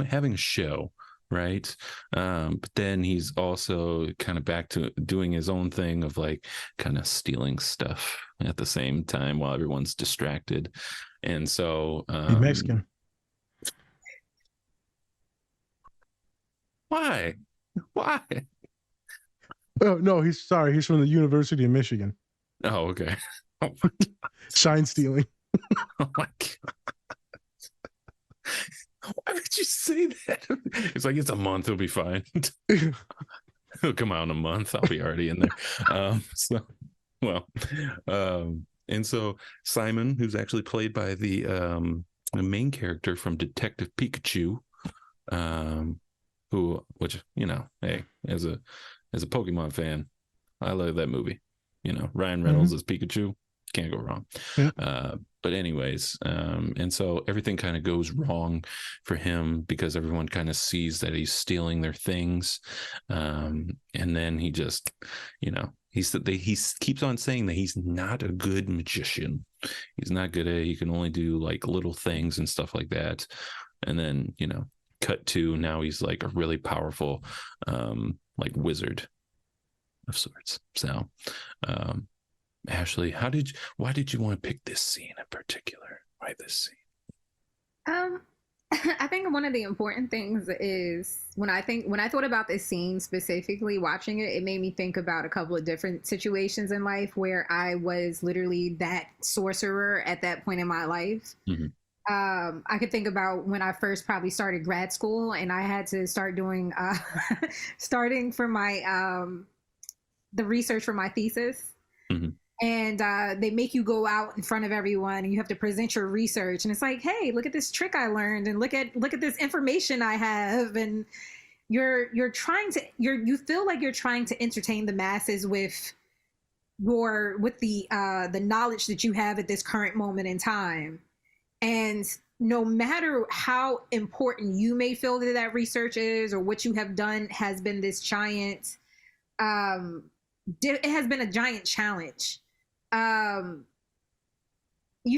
A: having a show, right? But then he's also kind of back to doing his own thing of like kind of stealing stuff at the same time while everyone's distracted. And so
B: he's Mexican.
A: Why?
B: Oh no, he's from the University of Michigan.
A: Oh, okay. Oh
B: Shine stealing.
A: Oh my god. Why would you say that? It's like, it's a month, it'll be fine. It'll come out in a month. I'll be already in there. And so Simon, who's actually played by the main character from Detective Pikachu, which, hey, as a Pokemon fan, I love that movie. Ryan Reynolds as Pikachu, can't go wrong. Yeah. But anyways, and so everything kind of goes wrong for him because everyone kind of sees that he's stealing their things, and then he just, he keeps on saying that he's not a good magician. He's not good at it. He can only do like little things and stuff like that. And then, cut to now he's like a really powerful like wizard of sorts. So Ashley, why did you want to pick this scene in particular? Why this scene?
J: I think one of the important things is when I thought about this scene specifically, watching it made me think about a couple of different situations in life where I was literally that sorcerer at that point in my life.
A: Mm-hmm.
J: I could think about when I first probably started grad school and I had to start doing, starting for my, the research for my thesis.
A: Mm-hmm.
J: And they make you go out in front of everyone and you have to present your research. And it's like, hey, look at this trick I learned and look at this information I have. And you feel like you're trying to entertain the masses with the knowledge that you have at this current moment in time. And no matter how important you may feel that research is or what you have done has been this giant, it has been a giant challenge. You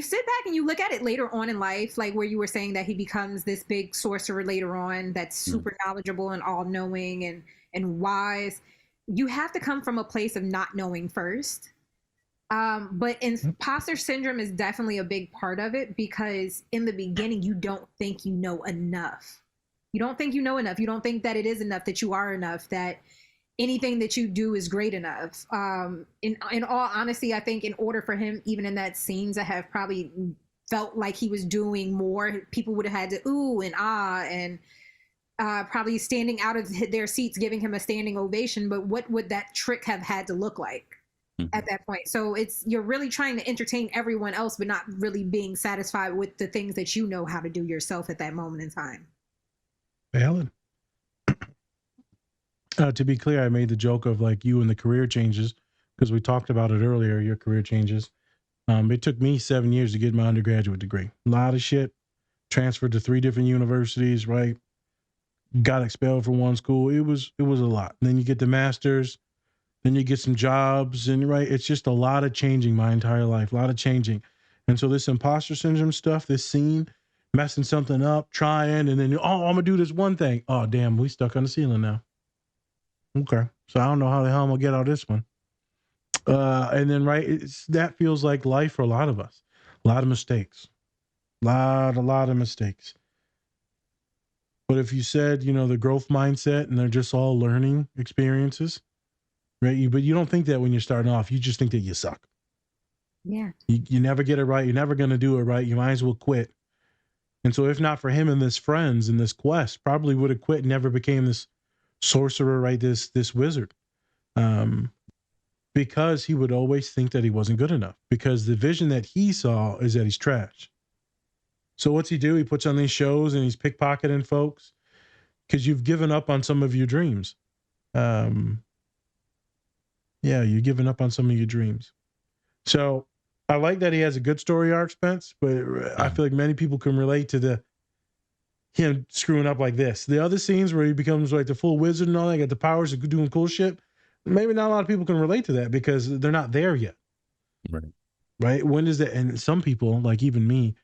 J: sit back and you look at it later on in life, like where you were saying that he becomes this big sorcerer later on that's super knowledgeable and all-knowing and wise. You have to come from a place of not knowing first. But imposter syndrome is definitely a big part of it because in the beginning, you don't think you know enough. You don't think you know enough. You don't think that it is enough, that you are enough, that anything that you do is great enough. In all honesty, I think in order for him, even in that scene, to have probably felt like he was doing more, people would have had to ooh and ah and probably standing out of their seats, giving him a standing ovation. But what would that trick have had to look like at that point? So you're really trying to entertain everyone else, but not really being satisfied with the things that you know how to do yourself at that moment in time.
B: Valid. To be clear, I made the joke of like you and the career changes because we talked about it earlier, your career changes. It took me 7 years to get my undergraduate degree. A lot of shit. Transferred to 3 different universities, right? Got expelled from one school. It was a lot. And then you get the master's, then you get some jobs, and right, it's just a lot of changing my entire life, a lot of changing. And so this imposter syndrome stuff, this scene, messing something up, trying, and then, I'm gonna do this one thing. Oh, damn, we stuck on the ceiling now. Okay. So I don't know how the hell I'm gonna get out of this one. And then, right, that feels like life for a lot of us. A lot of mistakes. A lot of mistakes. But if you said, the growth mindset and they're just all learning experiences, right? But you don't think that when you're starting off. You just think that you suck.
J: Yeah.
B: You never get it right. You're never going to do it right. You might as well quit. And so if not for him and his friends in this quest, probably would have quit and never became this sorcerer, right? This wizard. Because he would always think that he wasn't good enough. Because the vision that he saw is that he's trash. So what's he do? He puts on these shows and he's pickpocketing folks because you've given up on some of your dreams. You're giving up on some of your dreams. So I like that he has a good story arc, Spence, but I feel like many people can relate to him screwing up like this. The other scenes where he becomes like the full wizard and all that, got the powers of doing cool shit. Maybe not a lot of people can relate to that because they're not there yet. Right? When is that? And some people, like even me,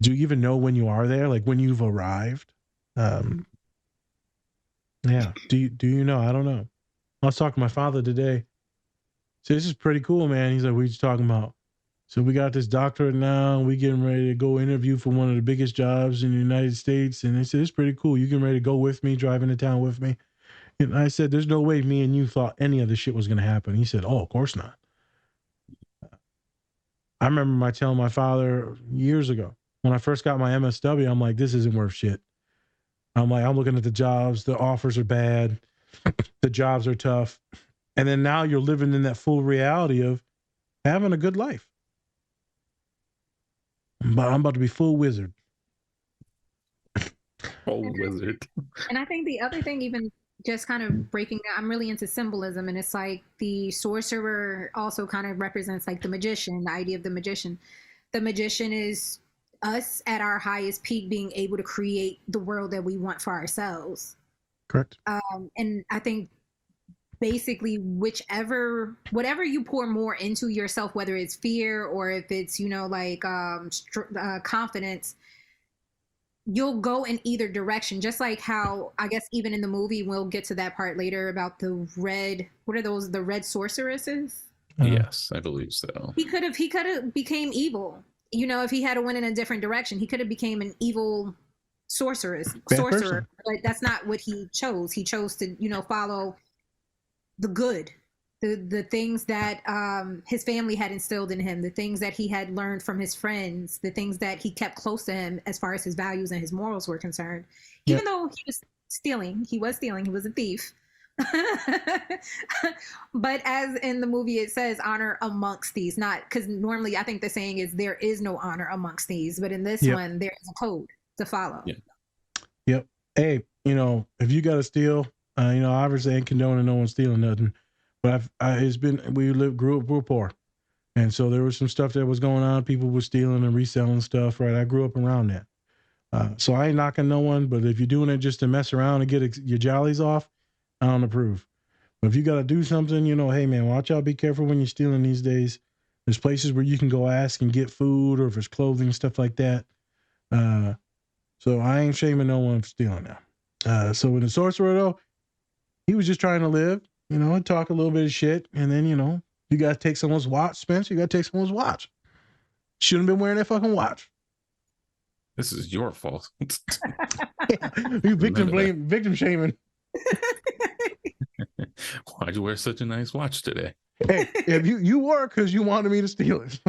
B: do you even know when you are there? Like when you've arrived? Do you know? I don't know. I was talking to my father today. So this is pretty cool, man. He's like, what are you talking about? So we got this doctorate now. We getting ready to go interview for one of the biggest jobs in the United States. And they said, it's pretty cool. You getting ready to go with me, drive into town with me? And I said, there's no way me and you thought any of this shit was going to happen. He said, oh, of course not. I remember telling my father years ago, when I first got my MSW, I'm like, this isn't worth shit. I'm looking at the jobs. The offers are bad. The jobs are tough. And then now you're living in that full reality of having a good life. But I'm about to be full wizard.
I: Full wizard.
J: And I think the other thing, even just kind of breaking down, I'm really into symbolism, and it's like the sorcerer also kind of represents like the magician, the idea of the magician. The magician is us at our highest peak being able to create the world that we want for ourselves.
B: Correct.
J: And I think basically whatever you pour more into yourself, whether it's fear or if it's, confidence, you'll go in either direction. Just like how, I guess even in the movie, we'll get to that part later about the red sorceresses?
A: Yes, I believe so.
J: He could have became evil. If he had went in a different direction, he could have became an evil sorcerer, but that's not what he chose. He chose to, follow the good, the things that his family had instilled in him, the things that he had learned from his friends, the things that he kept close to him as far as his values and his morals were concerned. Even though he was stealing, he was a thief. But as in the movie it says, honor amongst thieves, not because normally I think the saying is there is no honor amongst thieves, but in this one there is a code to follow.
B: Yep. Hey, if you got to steal, obviously I ain't condoning no one stealing nothing, but grew up poor, and so there was some stuff that was going on. People were stealing and reselling stuff, right? I grew up around that, so I ain't knocking no one, but if you're doing it just to mess around and get your jollies off, I don't approve. But if you got to do something, hey man, watch out, be careful when you're stealing these days. There's places where you can go ask and get food, or if it's clothing, stuff like that. So I ain't shaming no one for stealing now. So with the sorcerer though, he was just trying to live, talk a little bit of shit. And then, you got to take someone's watch, Spence. You got to take someone's watch. Shouldn't have been wearing that fucking watch.
A: This is your fault.
B: You victim shaming.
A: Why'd you wear such a nice watch today?
B: Hey, if you wore it because you wanted me to steal it.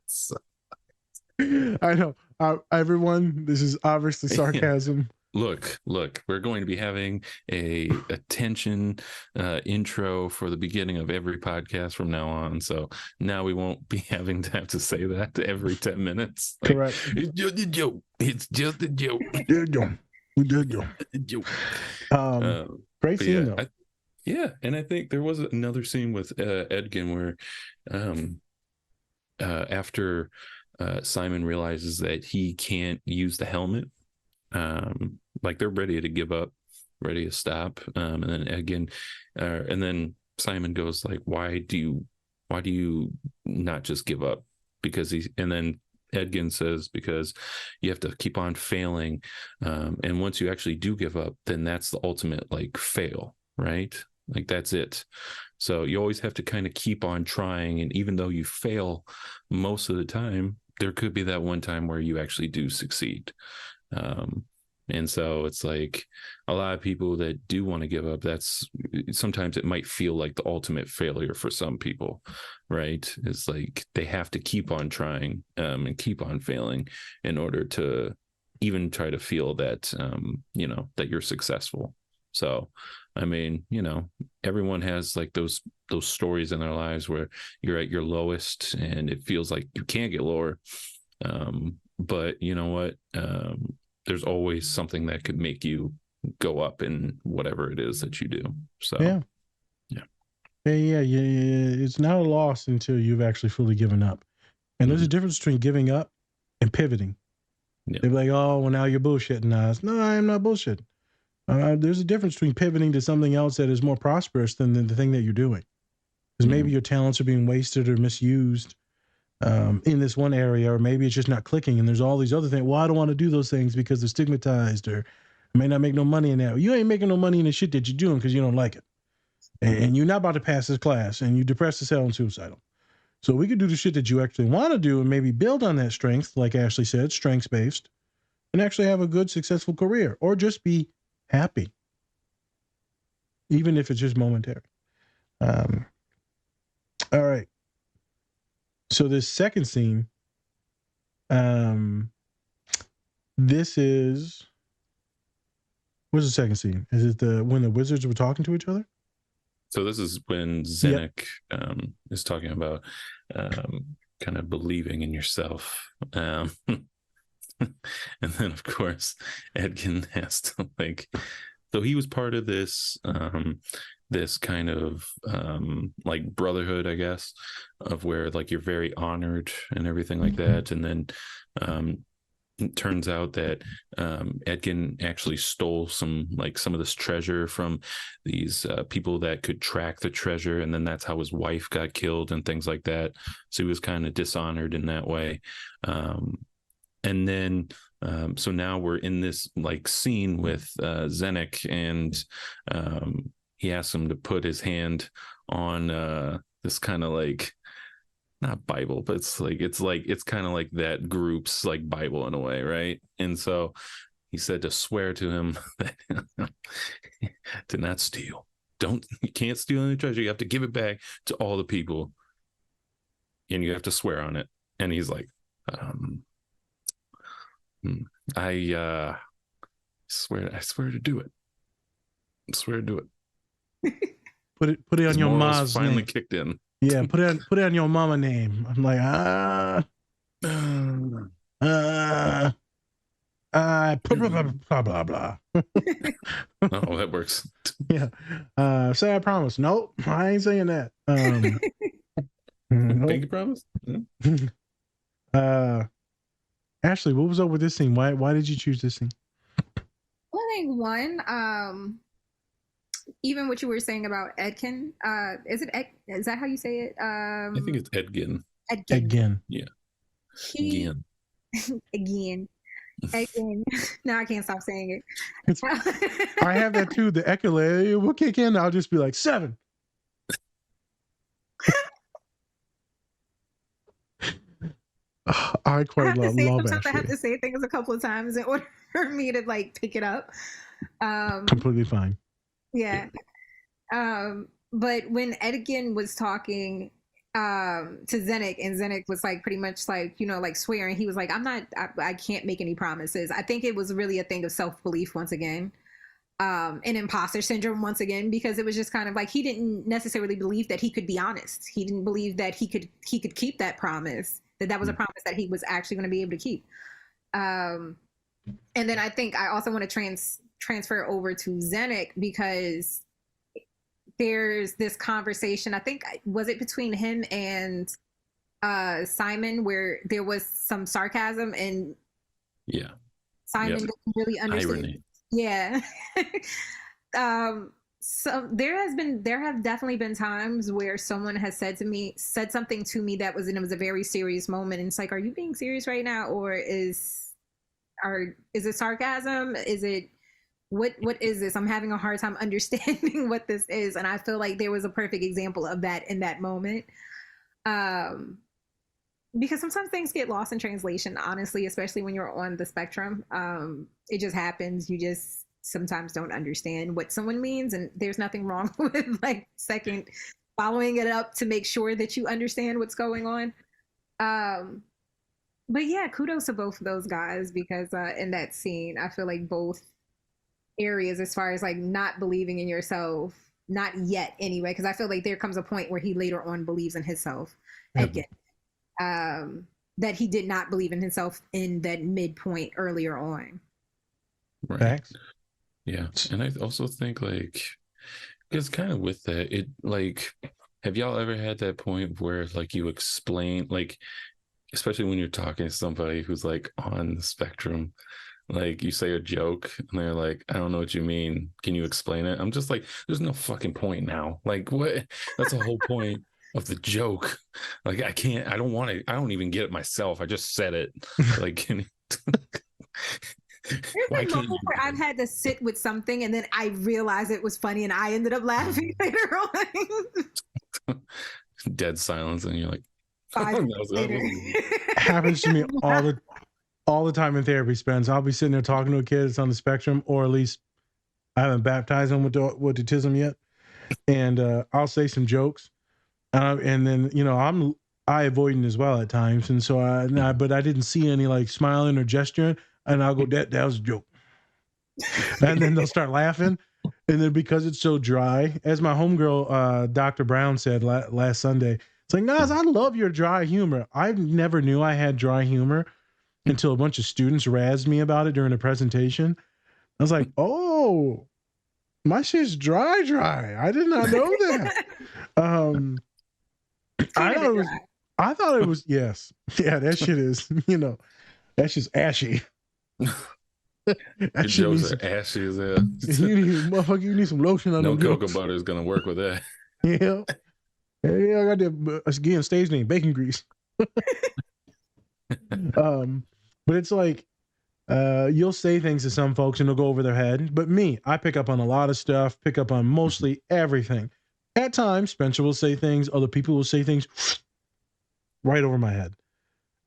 B: So. I know. Everyone, this is obviously sarcasm.
A: Look, we're going to be having a attention intro for the beginning of every podcast from now on. So now we won't be having to have to say that every 10 minutes.
B: Correct.
A: It's just a joke. It's just a joke.
B: We did go. Great scene though.
A: Yeah, and I think there was another scene with Edgin where after Simon realizes that he can't use the helmet, like they're ready to give up, ready to stop, and then Edgin, and then Simon goes like, why do you not just give up? Because and then Edgin says, because you have to keep on failing, and once you actually do give up, then that's the ultimate like fail, right? Like that's it. So you always have to kind of keep on trying, and even though you fail most of the time, there could be that one time where you actually do succeed. And so it's like a lot of people that do want to give up, that's sometimes it might feel like the ultimate failure for some people, right? It's like they have to keep on trying and keep on failing in order to even try to feel that, that you're successful. So, I mean, everyone has like those stories in their lives where you're at your lowest and it feels like you can't get lower. But you know what? There's always something that could make you go up in whatever it is that you do. So
B: yeah. It's not a loss until you've actually fully given up. And there's a difference between giving up and pivoting. Yeah. They're like, oh, well, now you're bullshitting us. No, I'm not bullshitting. There's a difference between pivoting to something else that is more prosperous than the thing that you're doing. Because maybe your talents are being wasted or misused in this one area, or maybe it's just not clicking and there's all these other things. Well, I don't want to do those things because they're stigmatized, or I may not make no money in that. You ain't making no money in the shit that you're doing because you don't like it. And you're not about to pass this class, and you're depressed as hell and suicidal. So we could do the shit that you actually want to do and maybe build on that strength, like Ashley said, strengths-based, and actually have a good, successful career, or just be happy, even if it's just momentary. All right. So this second scene, this is, what's the second scene? Is it when the wizards were talking to each other?
A: So this is when Zenek is talking about kind of believing in yourself. And then, of course, Edgin has to so he was part of this this kind of like brotherhood, I guess, of where like you're very honored and everything like that. And then it turns out that Edgin actually stole some of this treasure from these people that could track the treasure, and then that's how his wife got killed and things like that. So he was kind of dishonored in that way. And then so now we're in this like scene with Zenek, and he asks him to put his hand on this kind of like, not Bible, but it's kind of like that group's like Bible in a way, right? And so he said to swear to him that to not steal. You can't steal any treasure. You have to give it back to all the people, and you have to swear on it. And he's like, I swear to do it. I swear to do it.
B: Put it on your mom's
A: finally
B: name.
A: Kicked in.
B: Yeah, put it on your mama name. I'm like, blah blah blah.
A: Oh, that works.
B: Yeah. Say I promise. Nope, I ain't saying that.
A: Pinky promise?
B: Yeah. Ashley, what was up with this scene? Why did you choose this scene?
J: Well, I think one, even what you were saying about Edkin, is that how you say it?
A: I think it's Edgin.
B: Edgin.
A: Yeah.
J: Again. Again. Now I can't stop saying it.
B: I have that too. The echolay will kick in. I'll just be like 7. I quite love
J: sometimes
B: Ashley.
J: I have to say things a couple of times in order for me to like pick it up.
B: Completely fine.
J: Yeah. But when Edgin was talking to Zenek, and Zenek was like pretty much like, like swearing, he was like, I can't make any promises. I think it was really a thing of self-belief once again, and imposter syndrome once again, because it was just kind of like he didn't necessarily believe that he could be honest. He didn't believe that he could keep that promise, that was a promise that he was actually going to be able to keep. And then I think I also want to transfer over to Zenek, because there's this conversation, I think, was it between him and Simon, where there was some sarcasm and Simon didn't really understand.
A: Irony.
J: Yeah. So there have definitely been times where someone has said something to me that it was a very serious moment, and it's like, are you being serious right now, or is it sarcasm? Is it what is this? I'm having a hard time understanding what this is. And I feel like there was a perfect example of that in that moment. Because sometimes things get lost in translation, honestly, especially when you're on the spectrum. It just happens. You just sometimes don't understand what someone means, and there's nothing wrong with like second following it up to make sure that you understand what's going on. But yeah, kudos to both of those guys, because in that scene, I feel like both areas, as far as like not believing in yourself, not yet anyway, because I feel like there comes a point where he later on believes in himself again. That he did not believe in himself in that midpoint earlier on.
A: Right.
B: Facts.
A: Yeah. And I also think like it's kind of with that, it like, have y'all ever had that point where like you explain, like, especially when you're talking to somebody who's like on the spectrum, like you say a joke and they're like, I don't know what you mean, can you explain it? I'm just like, there's no fucking point now. Like, what? That's the whole point of the joke. Like, I don't even get it myself. I just said it. Like, can
J: why can't you? I've had to sit with something and then I realized it was funny and I ended up laughing later on.
A: Dead silence, and you're like,
J: 5 minutes later.
B: Happens to me all the time in therapy. Spence, I'll be sitting there talking to a kid that's on the spectrum, or at least I haven't baptized them with autism yet, and I'll say some jokes, and then I'm avoidant as well at times, and so but I didn't see any like smiling or gesturing, and I'll go, that was a joke, and then they'll start laughing, and then because it's so dry, as my homegirl Dr. Brown said last Sunday, it's like, Nas, I love your dry humor. I never knew I had dry humor until a bunch of students razzed me about it during a presentation. I was like, oh, my shit's dry. I did not know that. I thought it was, yes. Yeah, that shit is, that's just ashy.
A: Your jokes are ashy as hell.
B: You need some lotion on
A: no
B: them
A: cocoa
B: jokes.
A: butter is going to work with that.
B: Yeah. Yeah, I got that, again, stage name, bacon grease. But it's like, you'll say things to some folks and they'll go over their head. But me, I pick up on a lot of stuff, pick up on mostly everything. At times, Spencer will say things, other people will say things right over my head.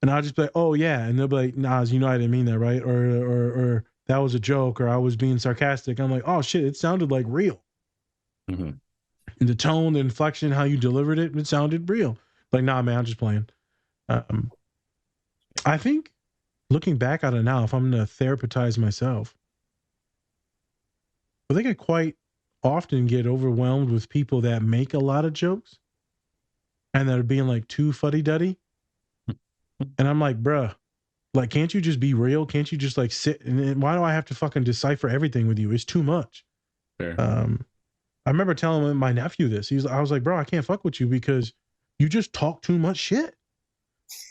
B: And I'll just be like, oh yeah. And they'll be like, Nas, I didn't mean that, right? Or that was a joke, or I was being sarcastic. I'm like, oh shit, it sounded like real.
A: Mm-hmm.
B: And the tone, the inflection, how you delivered it, it sounded real. Like, nah, man, I'm just playing. I think looking back at it now, if I'm going to therapeutize myself, I think I quite often get overwhelmed with people that make a lot of jokes and that are being like too fuddy-duddy. And I'm like, bruh, like, can't you just be real? Can't you just like sit? And why do I have to fucking decipher everything with you? It's too much.
A: Fair.
B: I remember telling my nephew this. I was like, bro, I can't fuck with you because you just talk too much shit.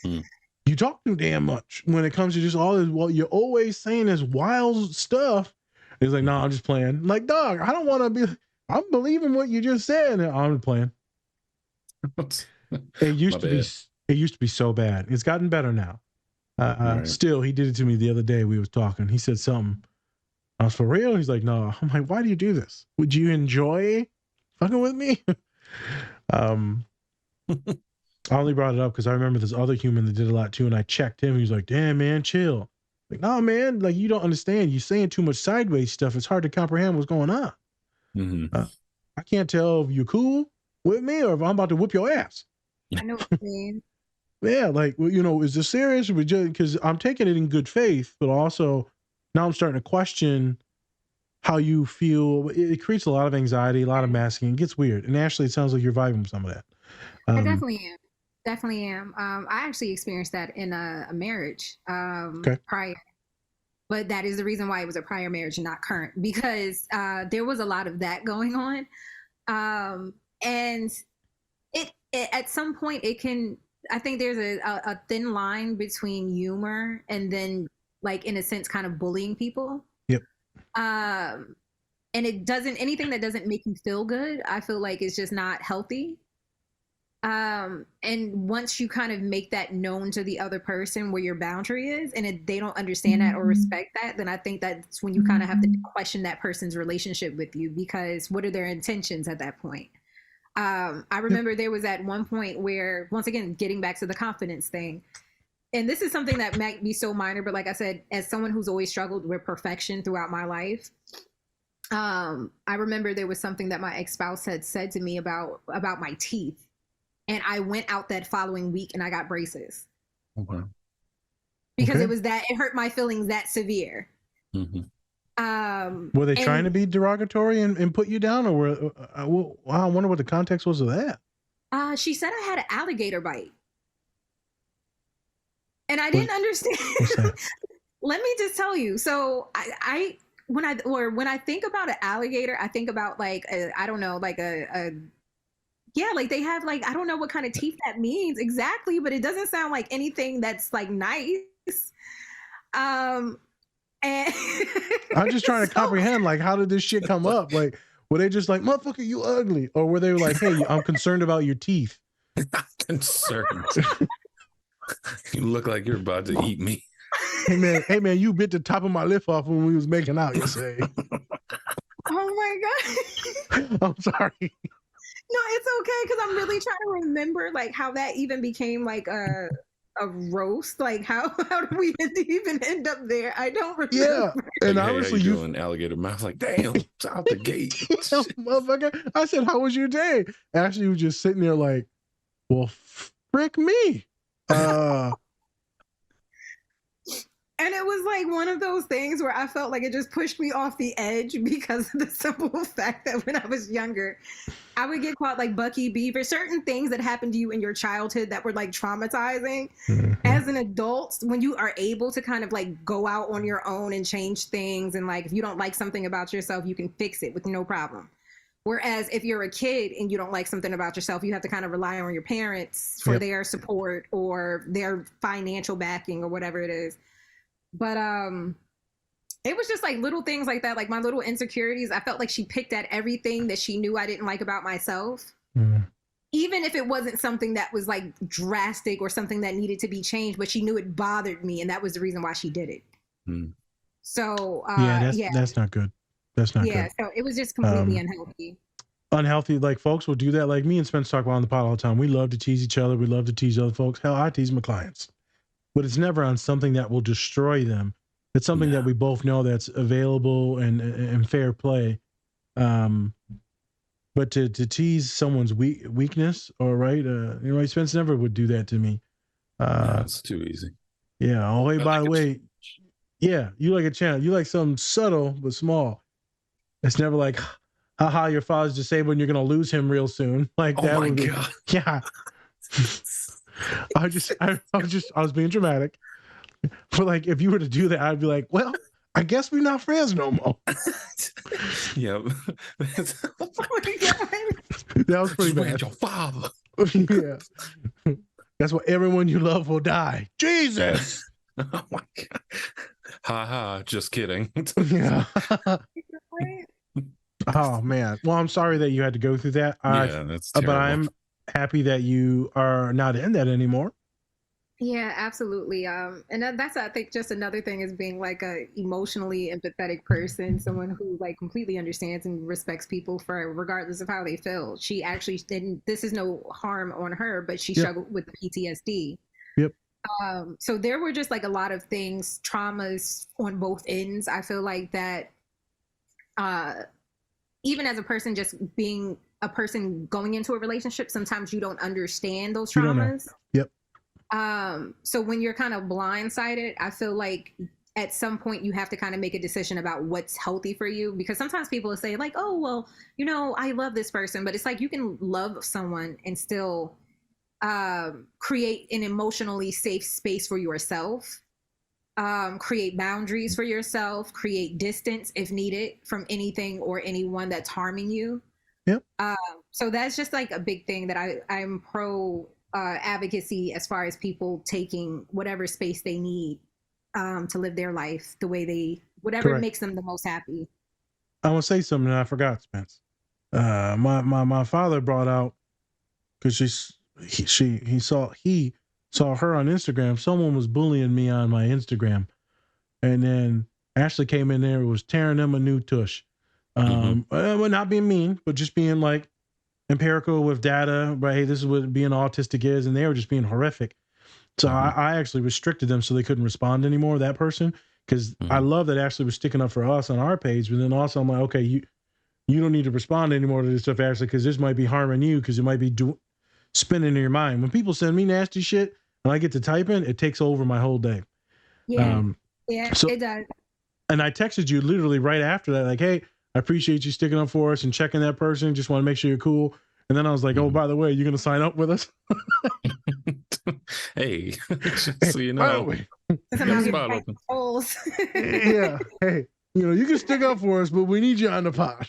B: You talk too damn much when it comes to just all this. Well, you're always saying this wild stuff. He's like, no, I'm just playing. I'm like, dog, I don't want to be. I'm believing what you just said. I'm playing. It used to be so bad. It's gotten better now. Right. Still, he did it to me the other day. We was talking. He said something. I was for real. He's like, no. I'm like, why do you do this? Would you enjoy fucking with me? I only brought it up because I remember this other human that did a lot too, and I checked him. He was like, damn, man, chill. Like, no, man, like, you don't understand. You're saying too much sideways stuff. It's hard to comprehend what's going on.
A: Mm-hmm.
B: I can't tell if you're cool with me or if I'm about to whoop your ass.
J: I know what you mean.
B: Yeah, like, is this serious? Because I'm taking it in good faith, but also now I'm starting to question how you feel. It creates a lot of anxiety, a lot of masking. It gets weird. And Ashley, it sounds like you're vibing with some of that.
J: I definitely am. I actually experienced that in a marriage prior. But that is the reason why it was a prior marriage and not current, because there was a lot of that going on. And it at some point it can, I think there's a thin line between humor and then, like, in a sense, kind of bullying people.
B: Yep.
J: And it doesn't, anything that doesn't make you feel good, I feel like is just not healthy. And once you kind of make that known to the other person where your boundary is, and if they don't understand that or respect that, then I think that's when you kind of have to question that person's relationship with you, because what are their intentions at that point? I remember there was at one point where, once again, getting back to the confidence thing, and this is something that might be so minor, but like I said, as someone who's always struggled with perfection throughout my life, I remember there was something that my ex-spouse had said to me about my teeth, and I went out that following week and I got braces.
A: Okay.
J: Because it was that, it hurt my feelings that severe.
B: Were they trying to be derogatory and put you down, or were I wonder what the context was of that.
J: She said I had an alligator bite, and I didn't understand. Let me just tell you. So when I think about an alligator, I think about like I don't know, like yeah, like they have, like, I don't know what kind of teeth that means exactly, but it doesn't sound like anything that's like nice. And
B: I'm just trying to comprehend, like, how did this shit come up? Like, were they just like, motherfucker, you ugly? Or were they like, hey, I'm concerned about your teeth?
A: Concerned. You look like you're about to eat me.
B: Hey man, you bit the top of my lip off when we was making out, you say.
J: Oh my God.
B: I'm sorry.
J: No, it's okay, because I'm really trying to remember like how that even became like a roast. Like how did we even end up there? I don't remember.
B: Yeah, and
A: like,
B: honestly,
A: you doing alligator mouth, like, damn, it's out the gate.
B: Motherfucker. I said, how was your day? Ashley was just sitting there like, well, frick me.
J: And it was like one of those things where I felt like it just pushed me off the edge because of the simple fact that when I was younger, I would get caught like Bucky Beaver, certain things that happened to you in your childhood that were like traumatizing. As an adult, when you are able to kind of like go out on your own and change things, and like if you don't like something about yourself, you can fix it with no problem. Whereas if you're a kid and you don't like something about yourself, you have to kind of rely on your parents for their support or their financial backing or whatever it is. But it was just like little things like that, like my little insecurities. I felt like she picked at everything that she knew I didn't like about myself, even if it wasn't something that was like drastic or something that needed to be changed, but she knew it bothered me, and that was the reason why she did it. So
B: that's not good. That's not good.
J: So it was just completely unhealthy.
B: Unhealthy, like folks will do that. Like me and Spence talk about on the pod all the time. We love to tease each other. We love to tease other folks. Hell, I tease my clients. But it's never on something that will destroy them. It's something that we both know that's available and fair play. But to tease someone's weakness, or right, Spence never would do that to me.
A: It's too easy.
B: Yeah. Oh, hey, by the way, yeah, you like a channel. You like something subtle but small. It's never like, haha, your father's disabled and you're gonna lose him real soon. Like that.
A: Oh my God.
B: Yeah. I was being dramatic. But like, if you were to do that, I'd be like, well, I guess we're not friends no more.
A: Yeah.
J: Oh my God.
B: That was pretty bad.
A: Your father.
B: Yeah. That's why everyone you love will die. Jesus.
A: Oh my God. Ha ha. Just kidding.
B: Yeah. Oh man. Well, I'm sorry that you had to go through that.
A: That's terrible.
B: But I'm happy that you are not in that anymore.
J: Yeah, absolutely. And that's, I think, just another thing is being like a emotionally empathetic person, someone who like completely understands and respects people for regardless of how they feel. She actually didn't, this is no harm on her, but she struggled with PTSD.
B: Yep.
J: So there were just like a lot of things, traumas on both ends. I feel like that even as a person, just being a person going into a relationship, sometimes you don't understand those traumas.
B: Yep.
J: So when you're kind of blindsided, I feel like at some point you have to kind of make a decision about what's healthy for you, because sometimes people will say like, oh, well, you know, I love this person, but it's like you can love someone and still create an emotionally safe space for yourself, create boundaries for yourself, create distance if needed from anything or anyone that's harming you.
B: Yep.
J: So that's just like a big thing that I'm pro advocacy as far as people taking whatever space they need to live their life the way whatever
B: Correct.
J: makes them the most happy.
B: I want to say something that I forgot, Spence. My father brought out, because he saw her on Instagram. Someone was bullying me on my Instagram, and then Ashley came in there and was tearing them a new tush. Well, not being mean, but just being like empirical with data. Right, hey, this is what being autistic is, and they were just being horrific. So I actually restricted them so they couldn't respond anymore. That person, because I love that Ashley was sticking up for us on our page, but then also I'm like, okay, you don't need to respond anymore to this stuff, Ashley, because this might be harming you, because it might be spinning in your mind. When people send me nasty shit and I get to typing, it takes over my whole day.
J: Yeah, it does.
B: And I texted you literally right after that, like, hey, I appreciate you sticking up for us and checking that person. Just want to make sure you're cool. And then I was like, oh, by the way, you're going to sign up with us?
A: Hey, so you know.
B: Yeah. Hey, you can stick up for us, but we need you on the pod.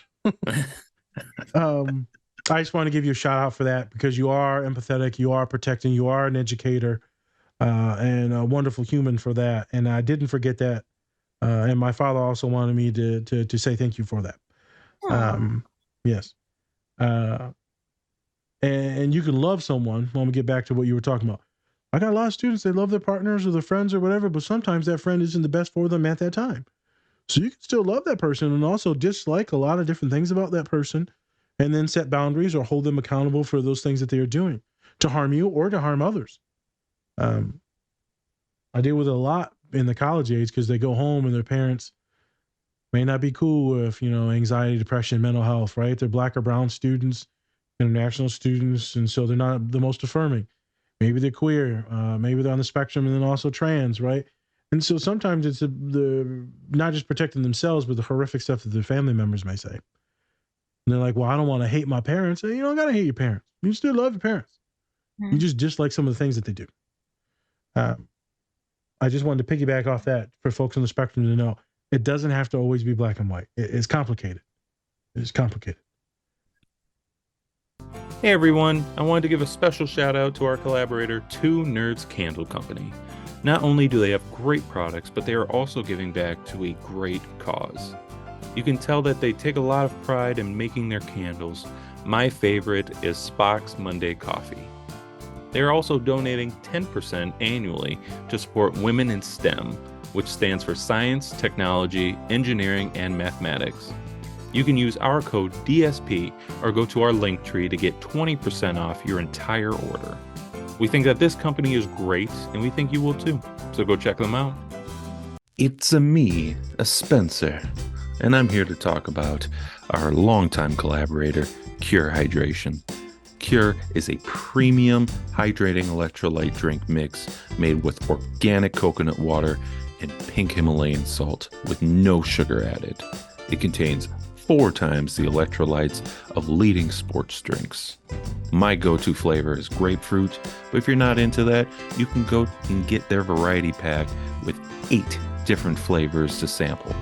B: I just want to give you a shout out for that, because you are empathetic, you are protecting, you are an educator, and a wonderful human for that. And I didn't forget that. And my father also wanted me to say thank you for that. Yes. And you can love someone. Let me get back to what you were talking about. I got a lot of students, they love their partners or their friends or whatever, but sometimes that friend isn't the best for them at that time. So you can still love that person and also dislike a lot of different things about that person, and then set boundaries or hold them accountable for those things that they are doing to harm you or to harm others. I deal with it a lot in the college age, because they go home and their parents may not be cool with, anxiety, depression, mental health, right? They're Black or brown students, international students, and so they're not the most affirming. Maybe they're queer, maybe they're on the spectrum, and then also trans, right? And so sometimes it's the not just protecting themselves, but the horrific stuff that their family members may say. And they're like, well, I don't want to hate my parents. You don't got to hate your parents. You still love your parents. You just dislike some of the things that they do. I just wanted to piggyback off that for folks on the spectrum to know it doesn't have to always be black and white. It's complicated. It's complicated.
I: Hey everyone, I wanted to give a special shout out to our collaborator, Two Nerds Candle Company. Not only do they have great products, but they are also giving back to a great cause. You can tell that they take a lot of pride in making their candles. My favorite is Spock's Monday Coffee. They are also donating 10% annually to support Women in STEM, which stands for Science, Technology, Engineering, and Mathematics. You can use our code DSP or go to our link tree to get 20% off your entire order. We think that this company is great, and we think you will too, so go check them out.
A: It's me, a Spencer, and I'm here to talk about our longtime collaborator, Cure Hydration. Cure is a premium hydrating electrolyte drink mix made with organic coconut water and pink Himalayan salt with no sugar added. It contains 4 times the electrolytes of leading sports drinks. My go-to flavor is grapefruit, but if you're not into that, you can go and get their variety pack with 8 different flavors to sample.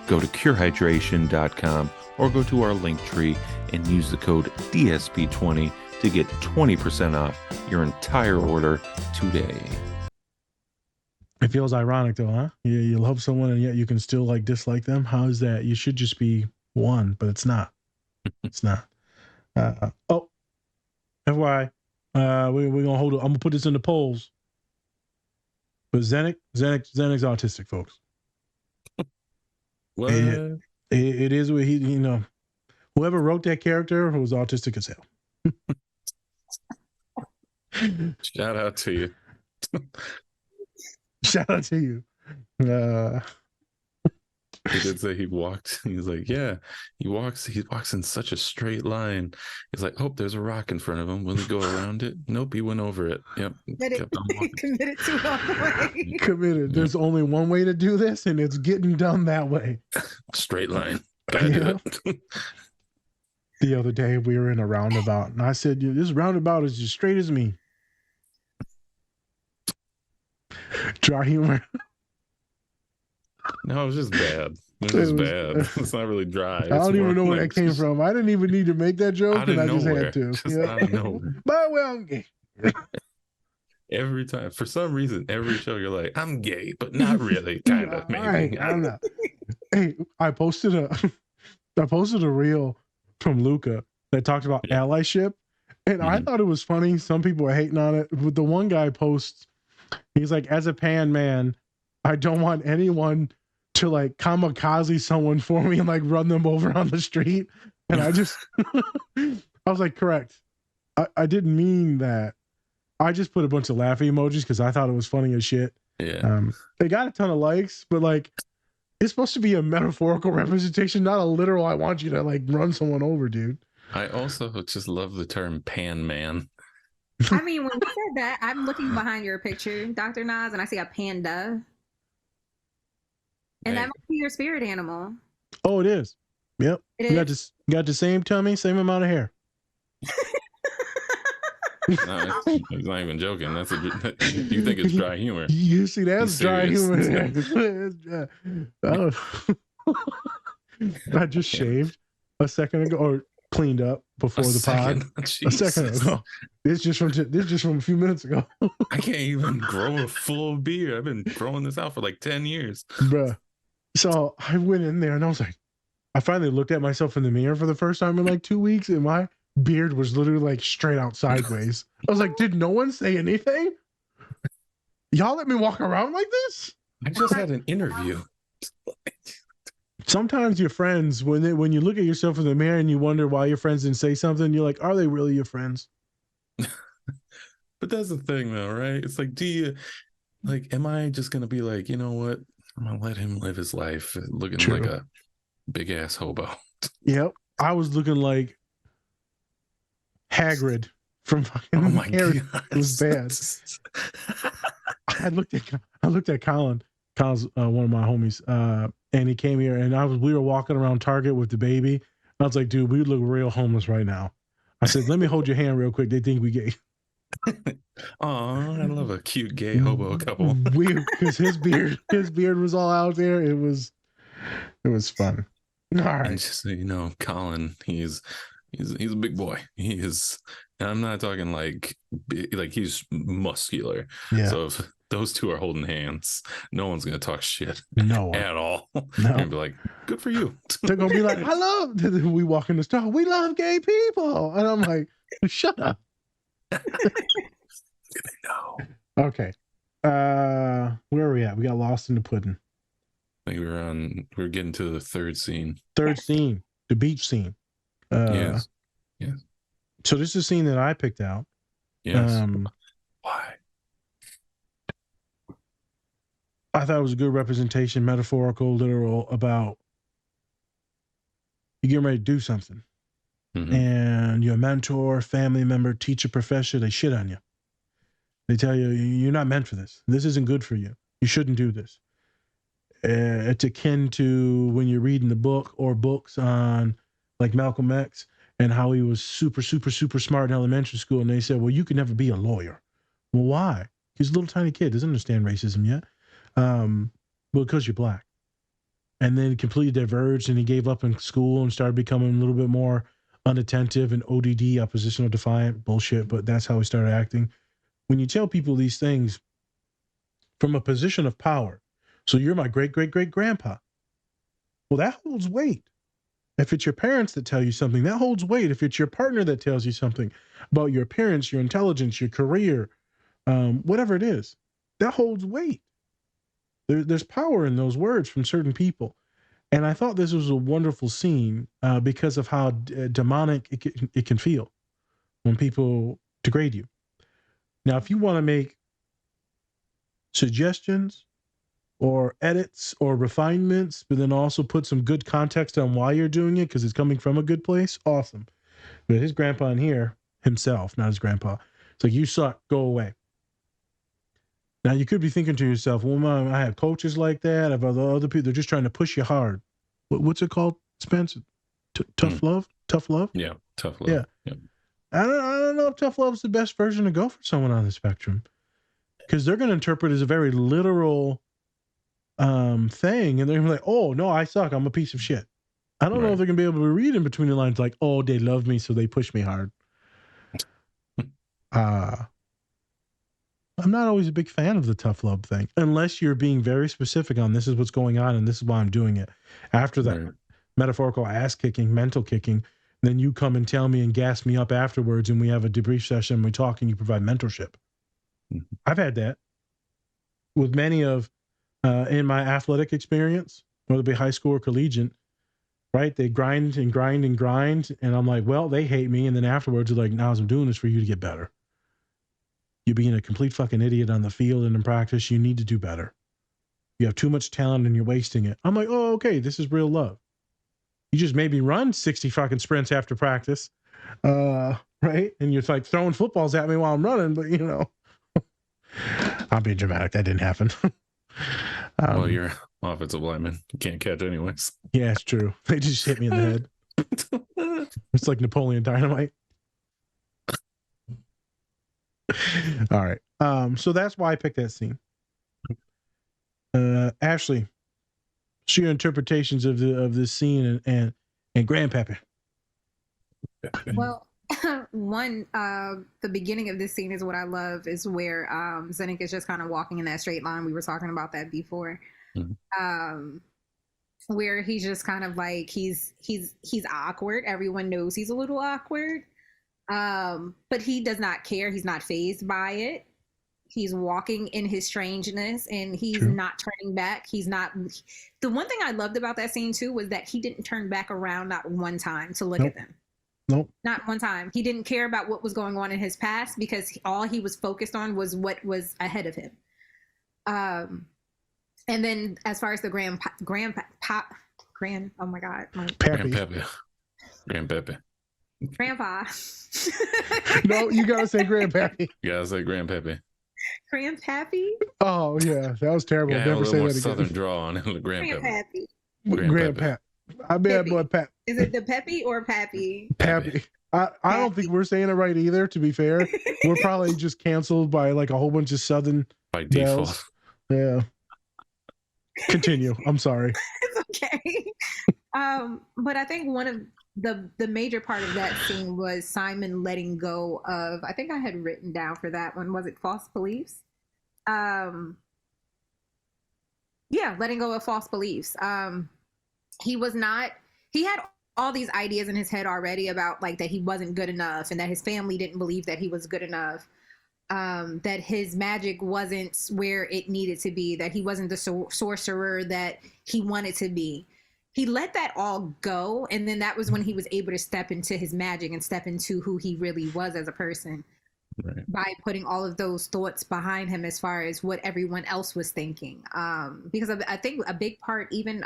A: Go to curehydration.com or go to our link tree and use the code DSP20 to get 20% off your entire order today.
B: It feels ironic though, huh? You love someone and yet you can still dislike them. How is that? You should just be one, but it's not. It's not. FYI, we're gonna hold it. I'm gonna put this in the polls. But Zenek's autistic, folks.
A: What?
B: It is what he, whoever wrote that character was autistic as hell.
A: Shout out to you.
B: Shout out to you.
A: He did say he walked. He's like, yeah, he walks in such a straight line. He's like, oh, there's a rock in front of him. Will he go around it? Nope, he went over it. Yep.
J: Committed to it all the way.
B: Committed. There's only one way to do this, and it's getting done that way.
A: Straight line. Gotta do it.
B: The other day we were in a roundabout, and I said, this roundabout is as straight as me. Dry humor.
A: No, it was just bad. This is bad. It's not really dry.
B: I don't even know where that came from. I didn't even need to make that joke, and I just had to.
A: Just out of nowhere.
B: By the way, I'm gay.
A: Every time, for some reason, every show you're like, I'm gay, but not really, kind of, maybe.
B: I don't know. Hey, I posted a reel from Luca that talked about allyship, and I thought it was funny. Some people were hating on it, but the one guy posts, he's like, as a pan man, I don't want anyone to like kamikaze someone for me and like run them over on the street. And I just, I was like, correct. I didn't mean that. I just put a bunch of laughing emojis because I thought it was funny as shit.
A: Yeah.
B: They got a ton of likes, but like, it's supposed to be a metaphorical representation, not a literal, I want you to like run someone over, dude.
A: I also just love the term pan man.
J: I mean, when you said that, I'm looking behind your picture, Dr. Nas, and I see a panda. And that must be your spirit animal.
B: Oh, it is. Yep.
J: It is.
B: Got the same tummy, same amount of hair.
A: No, he's not even joking. You think it's dry humor.
B: You see, that's dry humor. I just shaved a second ago, or cleaned up before the pod. A second ago. This just from a few minutes ago.
A: I can't even grow a full beard. I've been growing this out for like 10 years.
B: Bruh. So I went in there and I was like, I finally looked at myself in the mirror for the first time in like 2 weeks, and my beard was literally like straight out sideways. I was like, did no one say anything? Y'all let me walk around like this?
A: I just had an interview.
B: Sometimes your friends, when you look at yourself in the mirror and you wonder why your friends didn't say something, you're like, are they really your friends?
A: But that's the thing though, right? It's like, am I just gonna be like, you know what? I'm gonna let him live his life looking like a big ass hobo.
B: Yep. I was looking like Hagrid from fucking
A: Oh my
B: Harry.
A: God.
B: It was bad. I looked at Colin. Colin's one of my homies. And he came here and we were walking around Target with the baby. I was like, dude, we look real homeless right now. I said, let me hold your hand real quick. They think we gay.
A: Oh, I love a cute gay hobo couple.
B: Weird, because his beard was all out there. It was fun. All right.
A: And just so you know, Colin, he's a big boy. He is, and I'm not talking like he's muscular.
B: Yeah.
A: So if those two are holding hands, no one's gonna talk shit at all.
B: No.
A: They're gonna be like, good for you.
B: They're gonna be like, hello. We walk in the store, we love gay people. And I'm like, shut up.
A: No.
B: Okay. Where are we at? We got lost in the pudding.
A: I think we're getting to the third scene.
B: The beach scene.
A: Yes.
B: So this is a scene that I picked out.
A: Yes. Why?
B: I thought it was a good representation, metaphorical, literal, about you getting ready to do something.
A: Mm-hmm.
B: And your mentor, family member, teacher, professor, they shit on you. They tell you, you're not meant for this. This isn't good for you. You shouldn't do this. It's akin to when you're reading the book or books on like Malcolm X and how he was super, super, super smart in elementary school. And they said, well, you could never be a lawyer. Well, why? He's a little tiny kid, doesn't understand racism yet. Well, because you're black. And then completely diverged and he gave up in school and started becoming a little bit more unattentive and ODD, oppositional defiant bullshit. But that's how he started acting. When you tell people these things from a position of power, so you're my great, great, great grandpa. Well, that holds weight. If it's your parents that tell you something, that holds weight. If it's your partner that tells you something about your appearance, your intelligence, your career, whatever it is, that holds weight. There's power in those words from certain people. And I thought this was a wonderful scene because of how demonic it can feel when people degrade you. Now, if you want to make suggestions or edits or refinements, but then also put some good context on why you're doing it because it's coming from a good place, awesome. But his grandpa in here, himself, not his grandpa, it's like, you suck, go away. Now, you could be thinking to yourself, well, Mom, I have coaches like that. I have other people. They're just trying to push you hard. What's it called, Spencer? Tough love? Tough love?
A: Yeah, tough love.
B: Yeah. I don't know if tough love is the best version to go for someone on the spectrum because they're going to interpret it as a very literal thing, and they're gonna be like, oh no, I suck, I'm a piece of shit. I don't know if they're gonna be able to read in between the lines like, oh, they love me, so they push me hard. I'm not always a big fan of the tough love thing, unless you're being very specific on this is what's going on and this is why I'm doing it. After that metaphorical ass kicking, mental kicking, then you come and tell me and gas me up afterwards, and we have a debrief session, and we talk, and you provide mentorship. I've had that with many of in my athletic experience, whether it be high school or collegiate. Right? They grind and grind and grind, and I'm like, well, they hate me, and then afterwards, they're like, now I'm doing this for you to get better. You're being a complete fucking idiot on the field and in practice. You need to do better. You have too much talent and you're wasting it. I'm like, oh, okay, this is real love. You just made me run 60 fucking sprints after practice. Right? And you're like throwing footballs at me while I'm running, but you know, I'm being dramatic. That didn't happen.
A: Well, you're offensive lineman. You can't catch anyways.
B: Yeah, it's true. They just hit me in the head. It's like Napoleon Dynamite. All right. So that's why I picked that scene. Ashley, share your interpretations of this scene and Grandpappy.
J: Well, one, the beginning of this scene is what I love, is where Zenik is just kind of walking in that straight line. We were talking about that before. Where he's just kind of like he's awkward. Everyone knows he's a little awkward. But he does not care. He's not fazed by it. He's walking in his strangeness, and he's not turning back. He's not. The one thing I loved about that scene too was that he didn't turn back around not one time to look at them. Not one time. He didn't care about what was going on in his past, because all he was focused on was what was ahead of him. And then as far as the oh my God. Grandpa.
B: No, you gotta say Grandpappy.
A: You gotta say Grandpappy.
J: Grandpappy?
B: Oh yeah, that was terrible.
A: Yeah,
B: never say
A: more
B: that again.
A: Southern draw on it.
J: Grandpappy.
B: Grandpap. I bet boy Pat.
J: Is it the Peppy or Pappy?
B: Pappy. I don't think we're saying it right either, to be fair. We're probably just canceled by like a whole bunch of Southern
A: by
B: bells.
A: default.
B: Yeah. Continue. I'm sorry.
J: It's okay. But I think one of the major part of that scene was Simon letting go of, I think I had written down for that one, was it false beliefs? Yeah, letting go of false beliefs. He had all these ideas in his head already about like that he wasn't good enough, and that his family didn't believe that he was good enough. That his magic wasn't where it needed to be, that he wasn't the sorcerer that he wanted to be. He let that all go, and then that was when he was able to step into his magic and step into who he really was as a person, by putting all of those thoughts behind him as far as what everyone else was thinking. Because I think a big part, even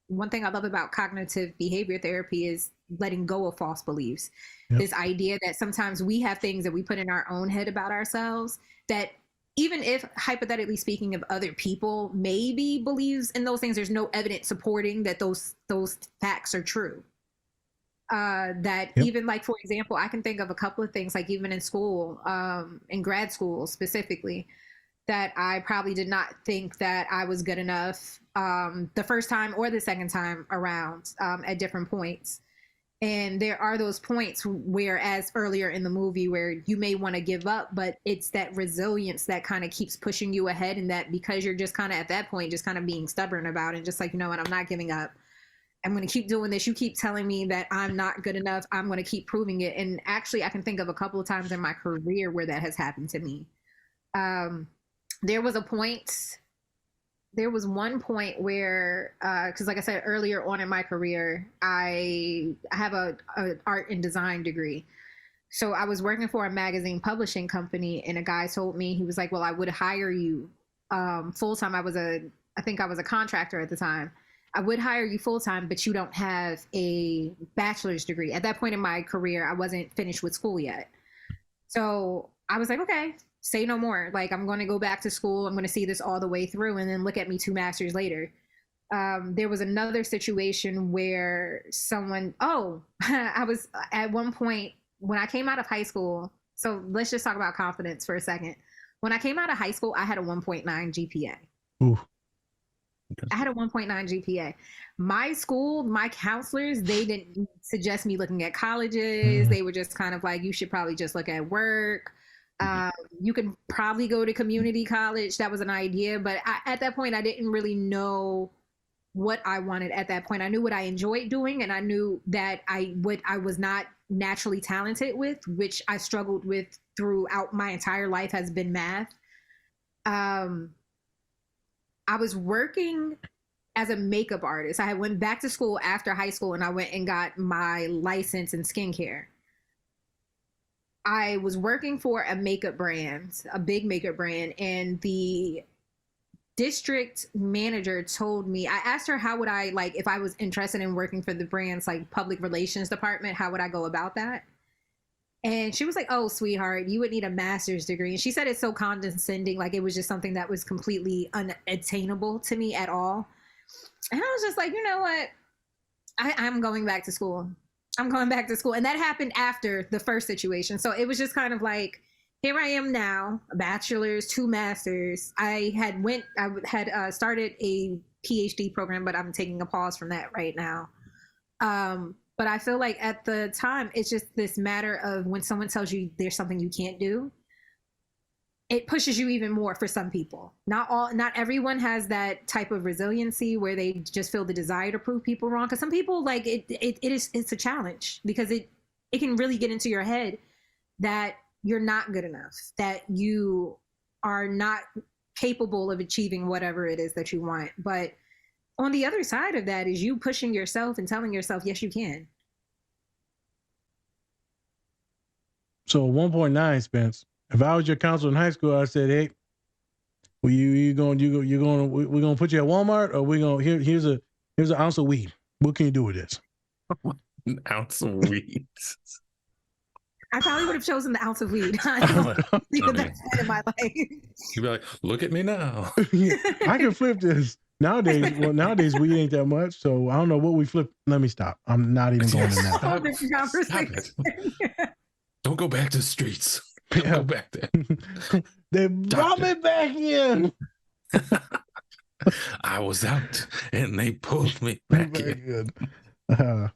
J: one thing I love about cognitive behavior therapy is letting go of false beliefs. This idea that sometimes we have things that we put in our own head about ourselves that, even if hypothetically speaking, if other people maybe believes in those things, there's no evidence supporting that those facts are true. Even like, for example, I can think of a couple of things, like even in school, in grad school specifically, that I probably did not think that I was good enough the first time or the second time around at different points. And there are those points where, as earlier in the movie, where you may want to give up, but it's that resilience that kind of keeps pushing you ahead. And that because you're just kind of at that point, just kind of being stubborn about it, just like, you know what, I'm not giving up. I'm going to keep doing this. You keep telling me that I'm not good enough. I'm going to keep proving it. And actually, I can think of a couple of times in my career where that has happened to me. There was one point where, because like I said earlier on in my career, I have a art and design degree. So I was working for a magazine publishing company, and a guy told me, he was like, well, I would hire you full-time. I think I was a contractor at the time. I would hire you full-time, but you don't have a bachelor's degree. At that point in my career, I wasn't finished with school yet. So I was like, okay, say no more. Like, I'm going to go back to school. I'm going to see this all the way through, and then look at me 2 masters later. There was another situation where I was at one point when I came out of high school. So let's just talk about confidence for a second. When I came out of high school, I had a 1.9 GPA.
B: Ooh.
J: I had a 1.9 GPA. My school, my counselors, they didn't suggest me looking at colleges. They were just kind of like, you should probably just look at work. You could probably go to community college. That was an idea. But at that point, I didn't really know what I wanted at that point. I knew what I enjoyed doing, and I knew that what I was not naturally talented with, which I struggled with throughout my entire life, has been math. I was working as a makeup artist. I went back to school after high school and I went and got my license in skincare. I was working for a makeup brand, a big makeup brand, and the district manager told me, I asked her how would I, like, if I was interested in working for the brand's like public relations department, how would I go about that? And she was like, oh, sweetheart, you would need a master's degree. And she said it so condescending, like it was just something that was completely unattainable to me at all. And I was just like, you know what? I'm going back to school. I'm going back to school. And that happened after the first situation. So it was just kind of like, here I am now, a bachelor's, 2 masters. I had started a PhD program, but I'm taking a pause from that right now. But I feel like at the time, it's just this matter of when someone tells you there's something you can't do, it pushes you even more for some people. Not everyone has that type of resiliency where they just feel the desire to prove people wrong. Because some people, like, it's a challenge because it can really get into your head that you're not good enough, that you are not capable of achieving whatever it is that you want. But on the other side of that is you pushing yourself and telling yourself, yes, you can.
B: So 1.9, Spence. If I was your counselor in high school, I said, hey, we're gonna put you at Walmart, or here's an ounce of weed. What can you do with this?
A: An ounce of weed.
J: I probably would have chosen the ounce of weed. The best time of my life.
A: You'd be like, look at me now.
B: I can flip this. Nowadays weed ain't that much, so I don't know what we flip. Let me stop. I'm not even going in that.
A: Stop it. Don't go back to the streets. Don't go back there.
B: They brought me back in.
A: I was out and they pulled me back in.
B: Good.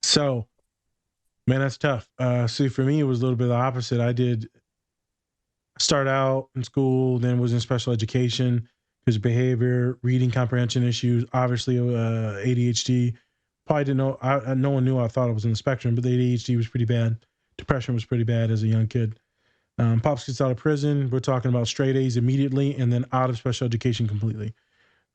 B: So, man, that's tough. See, for me, it was a little bit the opposite. I did start out in school, then was in special education because behavior, reading comprehension issues, obviously ADHD. Probably didn't know. No one knew I thought I was in the spectrum, but the ADHD was pretty bad. Depression was pretty bad as a young kid. Pops gets out of prison. We're talking about straight A's immediately and then out of special education completely.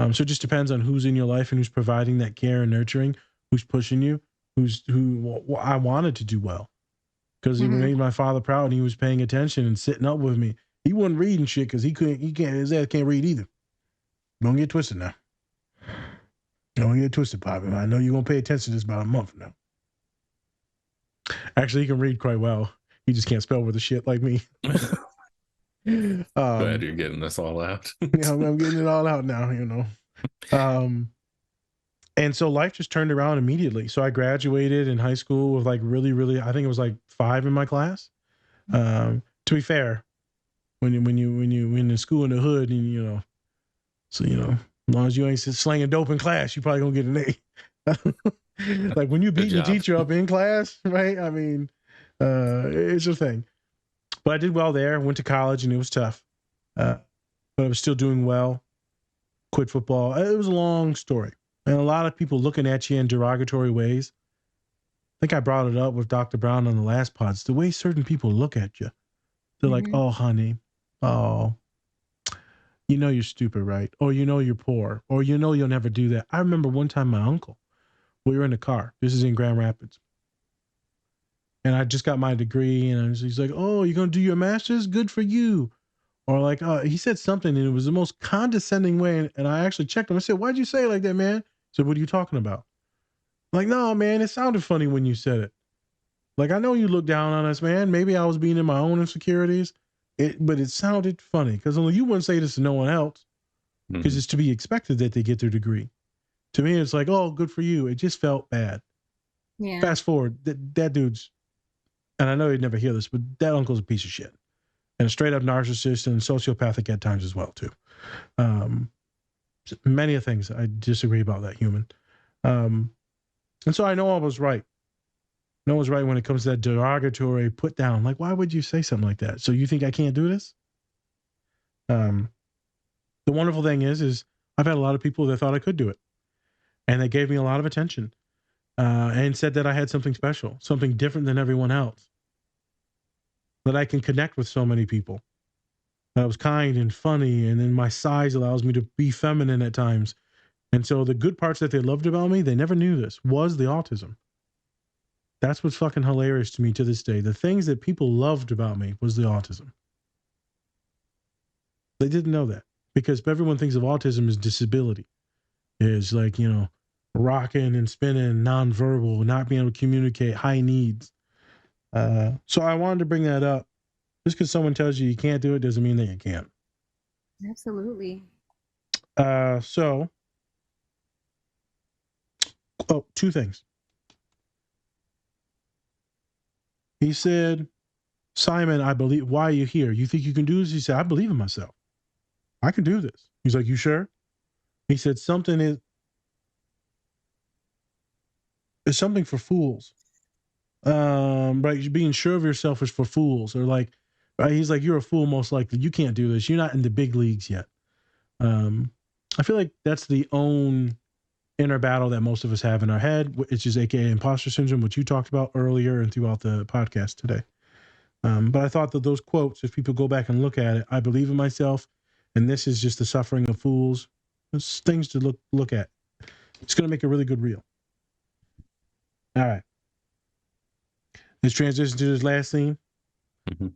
B: So it just depends on who's in your life and who's providing that care and nurturing, who's pushing you, who I wanted to do well because it made my father proud and he was paying attention and sitting up with me. He wasn't reading shit because his ass can't read either. Don't get twisted now. Don't get twisted, Poppy. I know you're going to pay attention to this about a month from now. Actually, he can read quite well. He just can't spell with a shit like me.
A: Glad you're getting this all out.
B: Yeah, I'm getting it all out now, you know. And so life just turned around immediately. So I graduated in high school with like really, I think it was like 5 in my class. To be fair, when you in the school in the hood and you know, so you know, as long as you ain't slanging dope in class, you probably gonna get an A. Like when you beat your teacher up in class, right? I mean, it's a thing. But I did well there. Went to college and it was tough, but I was still doing well. Quit football. It was a long story. And a lot of people looking at you in derogatory ways. I think I brought it up with Dr. Brown on the last pod. It's the way certain people look at you. They're like, oh, honey, oh, you know you're stupid, right? Or you know you're poor. Or you know you'll never do that. I remember one time my uncle, we were in the car. This is in Grand Rapids. And I just got my degree. And he's like, oh, you're going to do your master's? Good for you. Or like, he said something and it was the most condescending way. And I actually checked him. I said, why'd you say it like that, man? He said, what are you talking about? I'm like, no, man, it sounded funny when you said it. Like, I know you look down on us, man. Maybe I was being in my own insecurities, but it sounded funny because you wouldn't say this to no one else because it's to be expected that they get their degree. To me, it's like, oh, good for you. It just felt bad.
J: Yeah.
B: Fast forward, that dude's, and I know you'd never hear this, but that uncle's a piece of shit. And a straight up narcissist and sociopathic at times as well, too. many things I disagree about that human. And so I know I was right. No one's right when it comes to that derogatory put down. Like, why would you say something like that? So you think I can't do this? The wonderful thing is I've had a lot of people that thought I could do it. And they gave me a lot of attention and said that I had something special, something different than everyone else. That I can connect with so many people. That I was kind and funny, and then my size allows me to be feminine at times. And so the good parts that they loved about me, they never knew this, was the autism. That's what's fucking hilarious to me to this day. The things that people loved about me was the autism. They didn't know that because everyone thinks of autism as disability. It's like, you know, rocking and spinning, nonverbal, not being able to communicate, high needs. So I wanted to bring that up. Just because someone tells you can't do it doesn't mean that you can't.
J: Absolutely.
B: So, two things. He said, Simon, I believe, why are you here? You think you can do this? He said, I believe in myself. I can do this. He's like, you sure? He said, it's something for fools. Right? Being sure of yourself is for fools. Or like, right? He's like, you're a fool, most likely. You can't do this. You're not in the big leagues yet. I feel like that's the own inner battle that most of us have in our head, which is AKA imposter syndrome, which you talked about earlier and throughout the podcast today. But I thought that those quotes, if people go back and look at it, I believe in myself, and this is just the suffering of fools. It's things to look at. It's going to make a really good reel. All right. Let's transition to this last scene.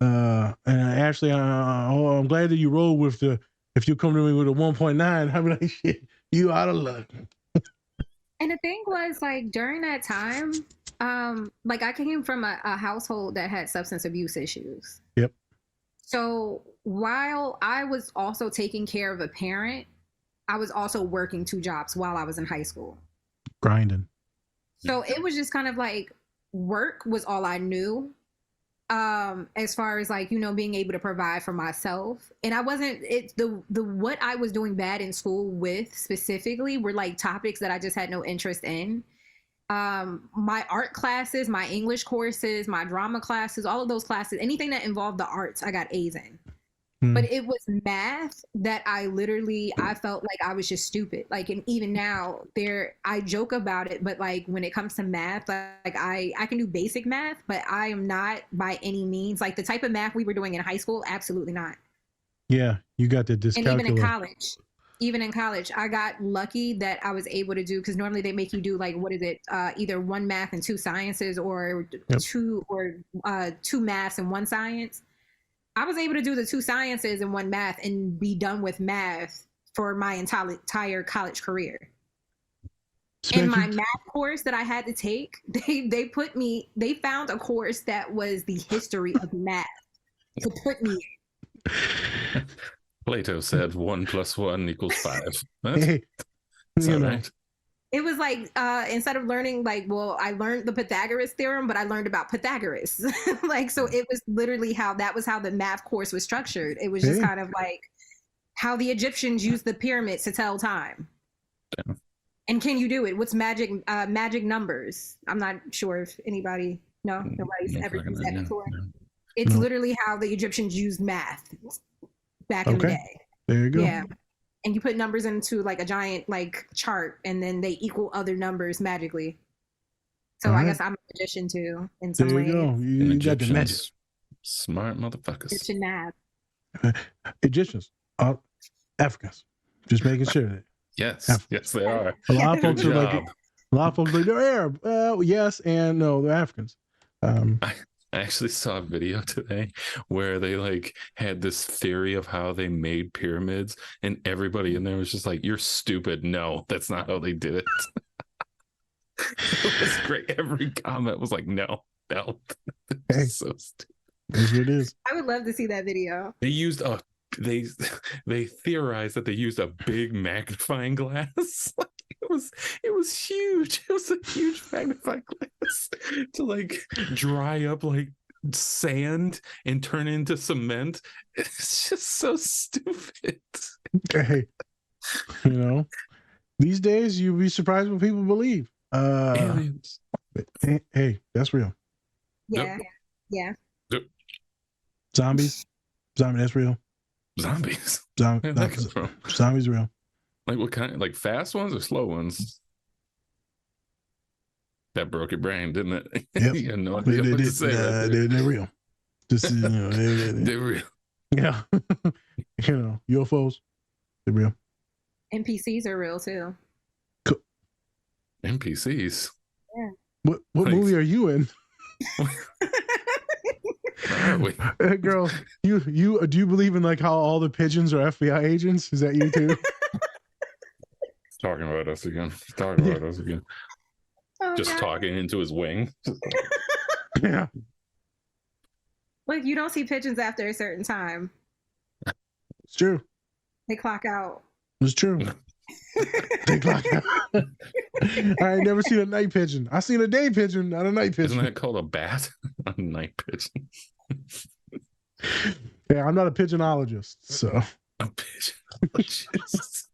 B: And Ashley, I'm glad that you rolled with if you come to me with a 1.9, I'm like, shit, you out of luck.
J: And the thing was, like, during that time, like, I came from a household that had substance abuse issues.
B: Yep.
J: So while I was also taking care of a parent, I was also working 2 jobs while I was in high school.
B: Grinding.
J: So it was just kind of like work was all I knew. As far as like, you know, being able to provide for myself. And I wasn't, what I was doing bad in school with specifically were like topics that I just had no interest in. My art classes, my English courses, my drama classes, all of those classes, anything that involved the arts, I got A's in. But it was math that I felt like I was just stupid. Like, and even now I joke about it, but like when it comes to math, like I can do basic math, but I am not by any means like the type of math we were doing in high school. Absolutely not.
B: Yeah. You got the dyscalculia.
J: And even in college, I got lucky that I was able to do, because normally they make you do like, what is it? Either 1 math and 2 sciences or two maths and 1 science. I was able to do the 2 sciences and 1 math and be done with math for my entire college career. In my math course that I had to take, they found a course that was the history of math to put me in.
A: Plato said 1 + 1 = 5.
B: Hey, you know.
J: Right. It was like, instead of learning, like, well, I learned the Pythagoras theorem, but I learned about Pythagoras. Like, so it was literally that was how the math course was structured. It was just kind of like how the Egyptians used the pyramids to tell time. Damn. And can you do it? What's magic numbers? I'm not sure if nobody's ever used that before. No. It's literally how the Egyptians used math back in the day.
B: There you go.
J: Yeah. And you put numbers into like a giant like chart, and then they equal other numbers magically. So I guess I'm a magician too in some ways.
B: There you go. You got the magic.
A: Smart motherfuckers.
J: Egyptian math.
B: Egyptians are Africans. Just making sure that.
A: Yes, yes, they are.
B: A lot of folks are like they're Arab. Yes and no, they're Africans.
A: I actually saw a video today where they like had this theory of how they made pyramids, and everybody in there was just like, "You're stupid. No, that's not how they did it." It was great. Every comment was like, "No."
B: Hey,
A: so stupid.
B: That's what it is.
J: I would love to see that video.
A: They used they theorized that they used a big magnifying glass. It was huge. It was a huge magnifying glass to like dry up like sand and turn into cement. It's just so stupid.
B: Hey, You know, these days you'd be surprised what people believe.
A: Aliens.
B: Hey, that's real.
J: Yeah.
A: Yep.
J: Yeah.
B: Zombies, that's real.
A: Zombies.
B: Zombies real.
A: Like what kind? Like fast ones or slow ones? That broke your brain, didn't it?
B: Yep.
A: You had no idea what to say.
B: They're real. Just
A: They're real.
B: Yeah. UFOs, they're real.
J: NPCs are real too.
A: NPCs.
J: Yeah.
B: What movie are you in? Hey, girl, you do you believe in like how all the pigeons are FBI agents? Is that you too?
A: Talking about us again.
J: Oh,
A: Just
J: God.
A: talking into his wing.
B: Yeah.
J: Like, you don't see pigeons after a certain time.
B: It's true.
J: They clock out.
B: It's true. They clock out. I ain't never seen a night pigeon. I seen a day pigeon, not a night pigeon.
A: Isn't that called a bat? A night pigeon.
B: Yeah, I'm not a pigeonologist, so.
A: A pigeonologist.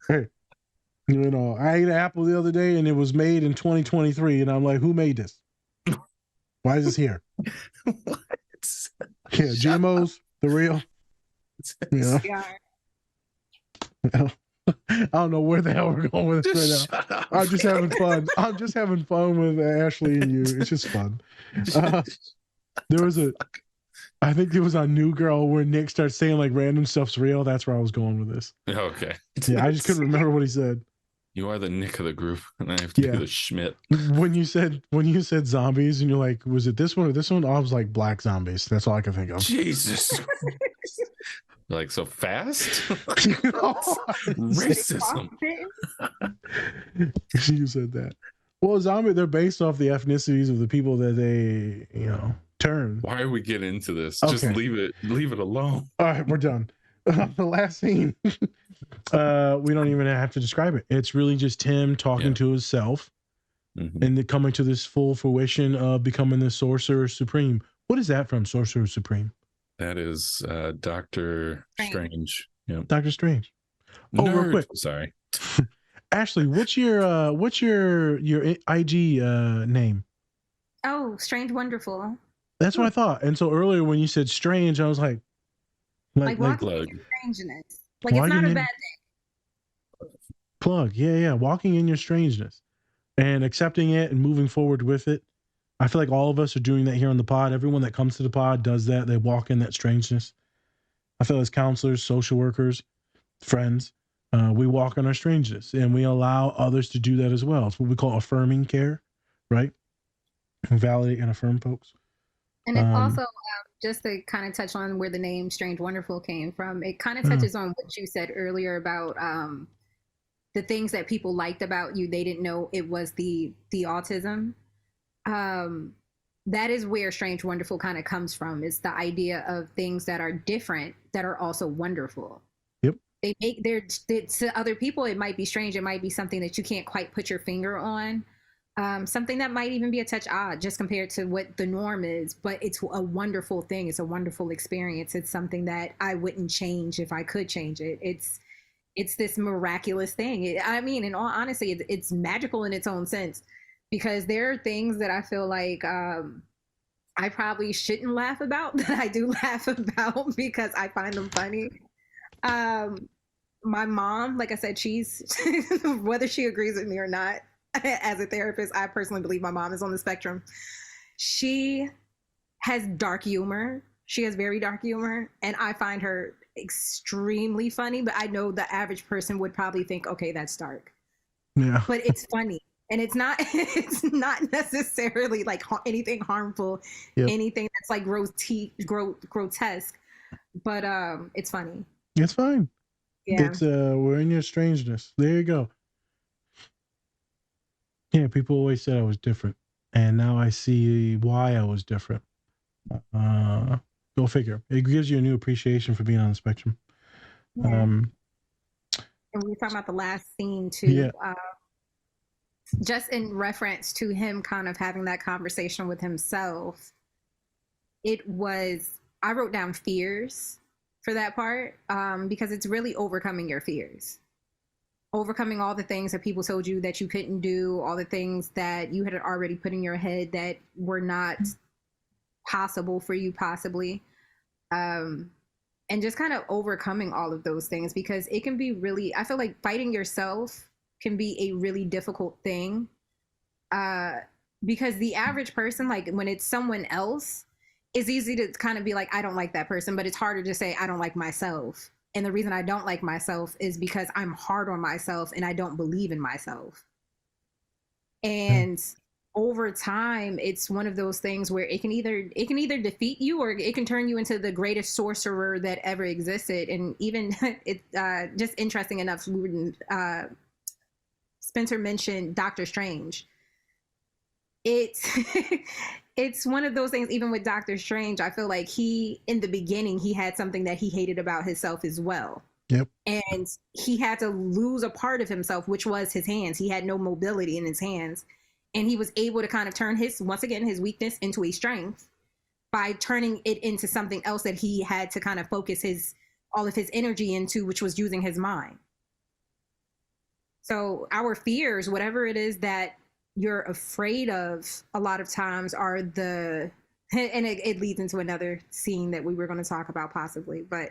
B: Hey, I ate an apple the other day and it was made in 2023, and I'm like, who made this? Why is this here?
A: What?
B: Yeah, GMOs, the real. Yeah. I don't know where the hell we're going with this right now. I'm just having fun. I'm just having fun with Ashley and you. It's just fun. I think it was on New Girl where Nick starts saying like random stuff's real. That's where I was going with this.
A: Okay.
B: Yeah, I just couldn't remember what he said.
A: You are the Nick of the group, and I have to be the Schmidt.
B: When you said zombies, and you're like, was it this one or this one? I was like, black zombies. That's all I could think of.
A: Jesus. Like so fast? Racism.
B: You said that. Well, zombie, they're based off the ethnicities of the people that they, turn.
A: Why are we getting into this?
B: Okay.
A: Just leave it alone.
B: All right, we're done. The last scene. We don't even have to describe it. It's really just him talking to himself and then coming to this full fruition of becoming the Sorcerer Supreme. What is that from, Sorcerer Supreme?
A: That is Doctor Strange. Yep.
B: Doctor Strange.
A: Nerd.
B: Real quick.
A: Sorry.
B: Ashley, what's your IG name?
J: Oh, Strange Wonderful.
B: That's what I thought. And so earlier when you said strange, I was like
J: walking in strangeness. Like it's not a bad thing.
B: Plug. Yeah. Walking in your strangeness and accepting it and moving forward with it. I feel like all of us are doing that here on the pod. Everyone that comes to the pod does that. They walk in that strangeness. I feel as counselors, social workers, friends, we walk in our strangeness and we allow others to do that as well. It's what we call affirming care, right? And validate and affirm folks.
J: And it also, just to kind of touch on where the name Strange Wonderful came from, it kind of touches on what you said earlier about the things that people liked about you. They didn't know it was the autism. That is where Strange Wonderful kind of comes from. It's the idea of things that are different that are also wonderful.
B: Yep.
J: To other people, it might be strange. It might be something that you can't quite put your finger on. Something that might even be a touch odd just compared to what the norm is, but it's a wonderful thing. It's a wonderful experience. It's something that I wouldn't change if I could change it. It's this miraculous thing. In all honesty, it's magical in its own sense, because there are things that I feel like I probably shouldn't laugh about that I do laugh about because I find them funny. My mom, like I said, she's whether she agrees with me or not, as a therapist, I personally believe my mom is on the spectrum. She has dark humor. She has very dark humor, and I find her extremely funny, but I know the average person would probably think, okay, that's dark.
B: Yeah.
J: But it's funny. And it's not necessarily like anything harmful, anything that's like grotesque, but it's funny.
B: It's fine.
J: Yeah.
B: It's we're in your strangeness. There you go. Yeah, people always said I was different, and now I see why I was different. Go figure. It gives you a new appreciation for being on the spectrum.
J: Yeah. And we were talking about the last scene too. Just in reference to him kind of having that conversation with himself, I wrote down fears for that part, because it's really overcoming your fears, overcoming all the things that people told you that you couldn't do, all the things that you had already put in your head that were not possible for you, possibly. And just kind of overcoming all of those things, because it can be really, I feel like fighting yourself can be a really difficult thing. Because the average person, like when it's someone else, it's easy to kind of be like, I don't like that person, but it's harder to say, I don't like myself. And the reason I don't like myself is because I'm hard on myself and I don't believe in myself. And over time, it's one of those things where it can either defeat you or it can turn you into the greatest sorcerer that ever existed. And even it's just interesting enough, Spencer mentioned Doctor Strange. It's one of those things, even with Doctor Strange, I feel like in the beginning, he had something that he hated about himself as well.
B: Yep.
J: And he had to lose a part of himself, which was his hands. He had no mobility in his hands. And he was able to kind of turn his weakness into a strength by turning it into something else that he had to kind of focus all of his energy into, which was using his mind. So our fears, whatever it is that you're afraid of, a lot of times are and it leads into another scene that we were going to talk about possibly, but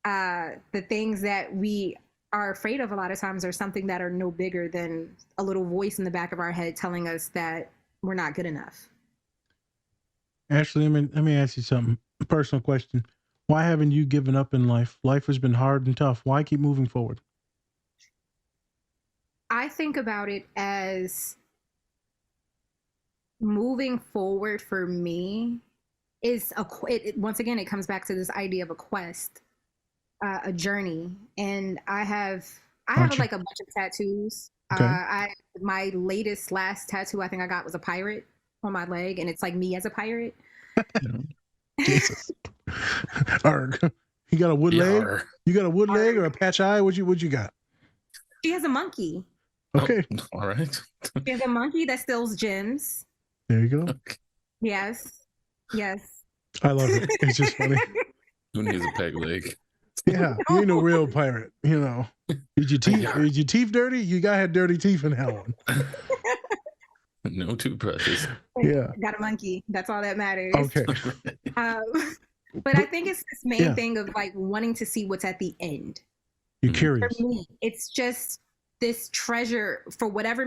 J: the things that we are afraid of a lot of times are something that are no bigger than a little voice in the back of our head telling us that we're not good enough.
B: Ashley, let me ask you something. A personal question. Why haven't you given up in life? Life has been hard and tough. Why keep moving forward?
J: I think about it as moving forward for me is once again, it comes back to this idea of a quest, a journey. And I have like a bunch of tattoos.
B: Okay.
J: My last tattoo I think I got was a pirate on my leg, and it's like me as a pirate.
B: Jesus. Arg. You got a wood leg? You got a wood leg or a patch eye? What you got?
J: She has a monkey.
B: Okay.
A: Oh, all right.
J: She has a monkey that steals gems.
B: There you go.
A: Okay.
J: Yes.
B: I love it. It's just funny.
A: Who needs a peg leg?
B: Yeah, you ain't no real pirate, you know. Is your teeth dirty? You gotta have dirty teeth in that one.
A: No toothbrushes.
B: Yeah.
J: Got a monkey. That's all that matters.
B: Okay.
J: But I think it's this main thing of like wanting to see what's at the end.
B: You're curious.
J: For me, it's just this treasure whatever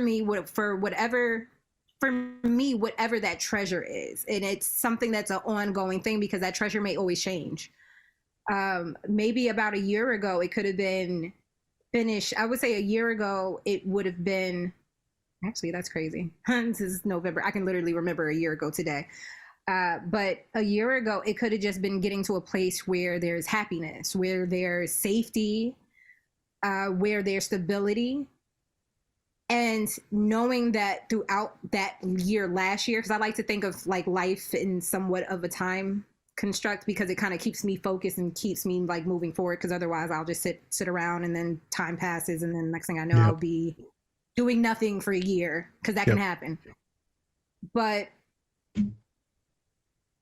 J: that treasure is. And it's something that's an ongoing thing because that treasure may always change. Maybe about a year ago, it could have been finished. I would say a year ago, it would have been, actually, that's crazy. This is November. I can literally remember a year ago today. But a year ago, it could have just been getting to a place where there's happiness, where there's safety, where there's stability. And knowing that throughout that year, last year, because I like to think of like life in somewhat of a time construct, because it kind of keeps me focused and keeps me like moving forward, because otherwise I'll just sit around and then time passes and then next thing I know, I'll be doing nothing for a year, because that can happen. But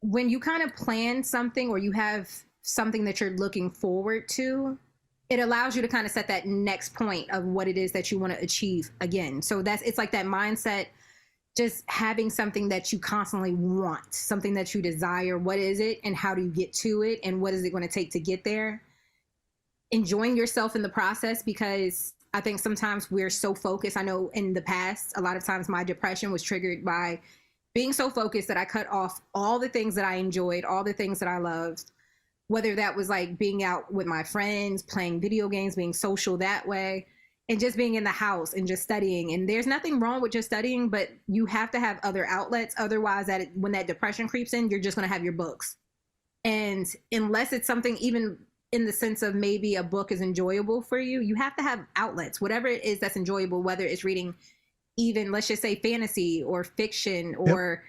J: when you kind of plan something or you have something that you're looking forward to, it allows you to kind of set that next point of what it is that you want to achieve again. So it's like that mindset, just having something that you constantly want, something that you desire. What is it and how do you get to it? And what is it going to take to get there? Enjoying yourself in the process, because I think sometimes we're so focused. I know in the past, a lot of times my depression was triggered by being so focused that I cut off all the things that I enjoyed, all the things that I loved, whether that was like being out with my friends, playing video games, being social that way, and just being in the house and just studying. And there's nothing wrong with just studying, but you have to have other outlets. Otherwise, when that depression creeps in, you're just going to have your books. And unless it's something even in the sense of maybe a book is enjoyable for you, you have to have outlets, whatever it is that's enjoyable, whether it's reading even, let's just say, fantasy or fiction or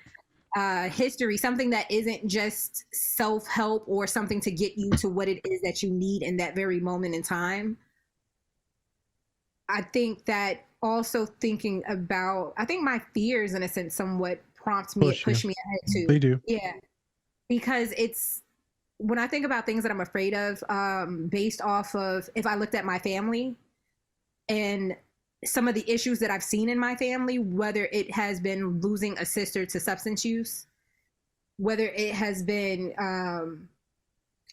J: history, something that isn't just self-help or something to get you to what it is that you need in that very moment in time. I think that also thinking about, I think my fears in a sense somewhat push me ahead too.
B: They do.
J: Yeah. Because it's when I think about things that I'm afraid of, based off of if I looked at my family and some of the issues that I've seen in my family, whether it has been losing a sister to substance use, whether it has been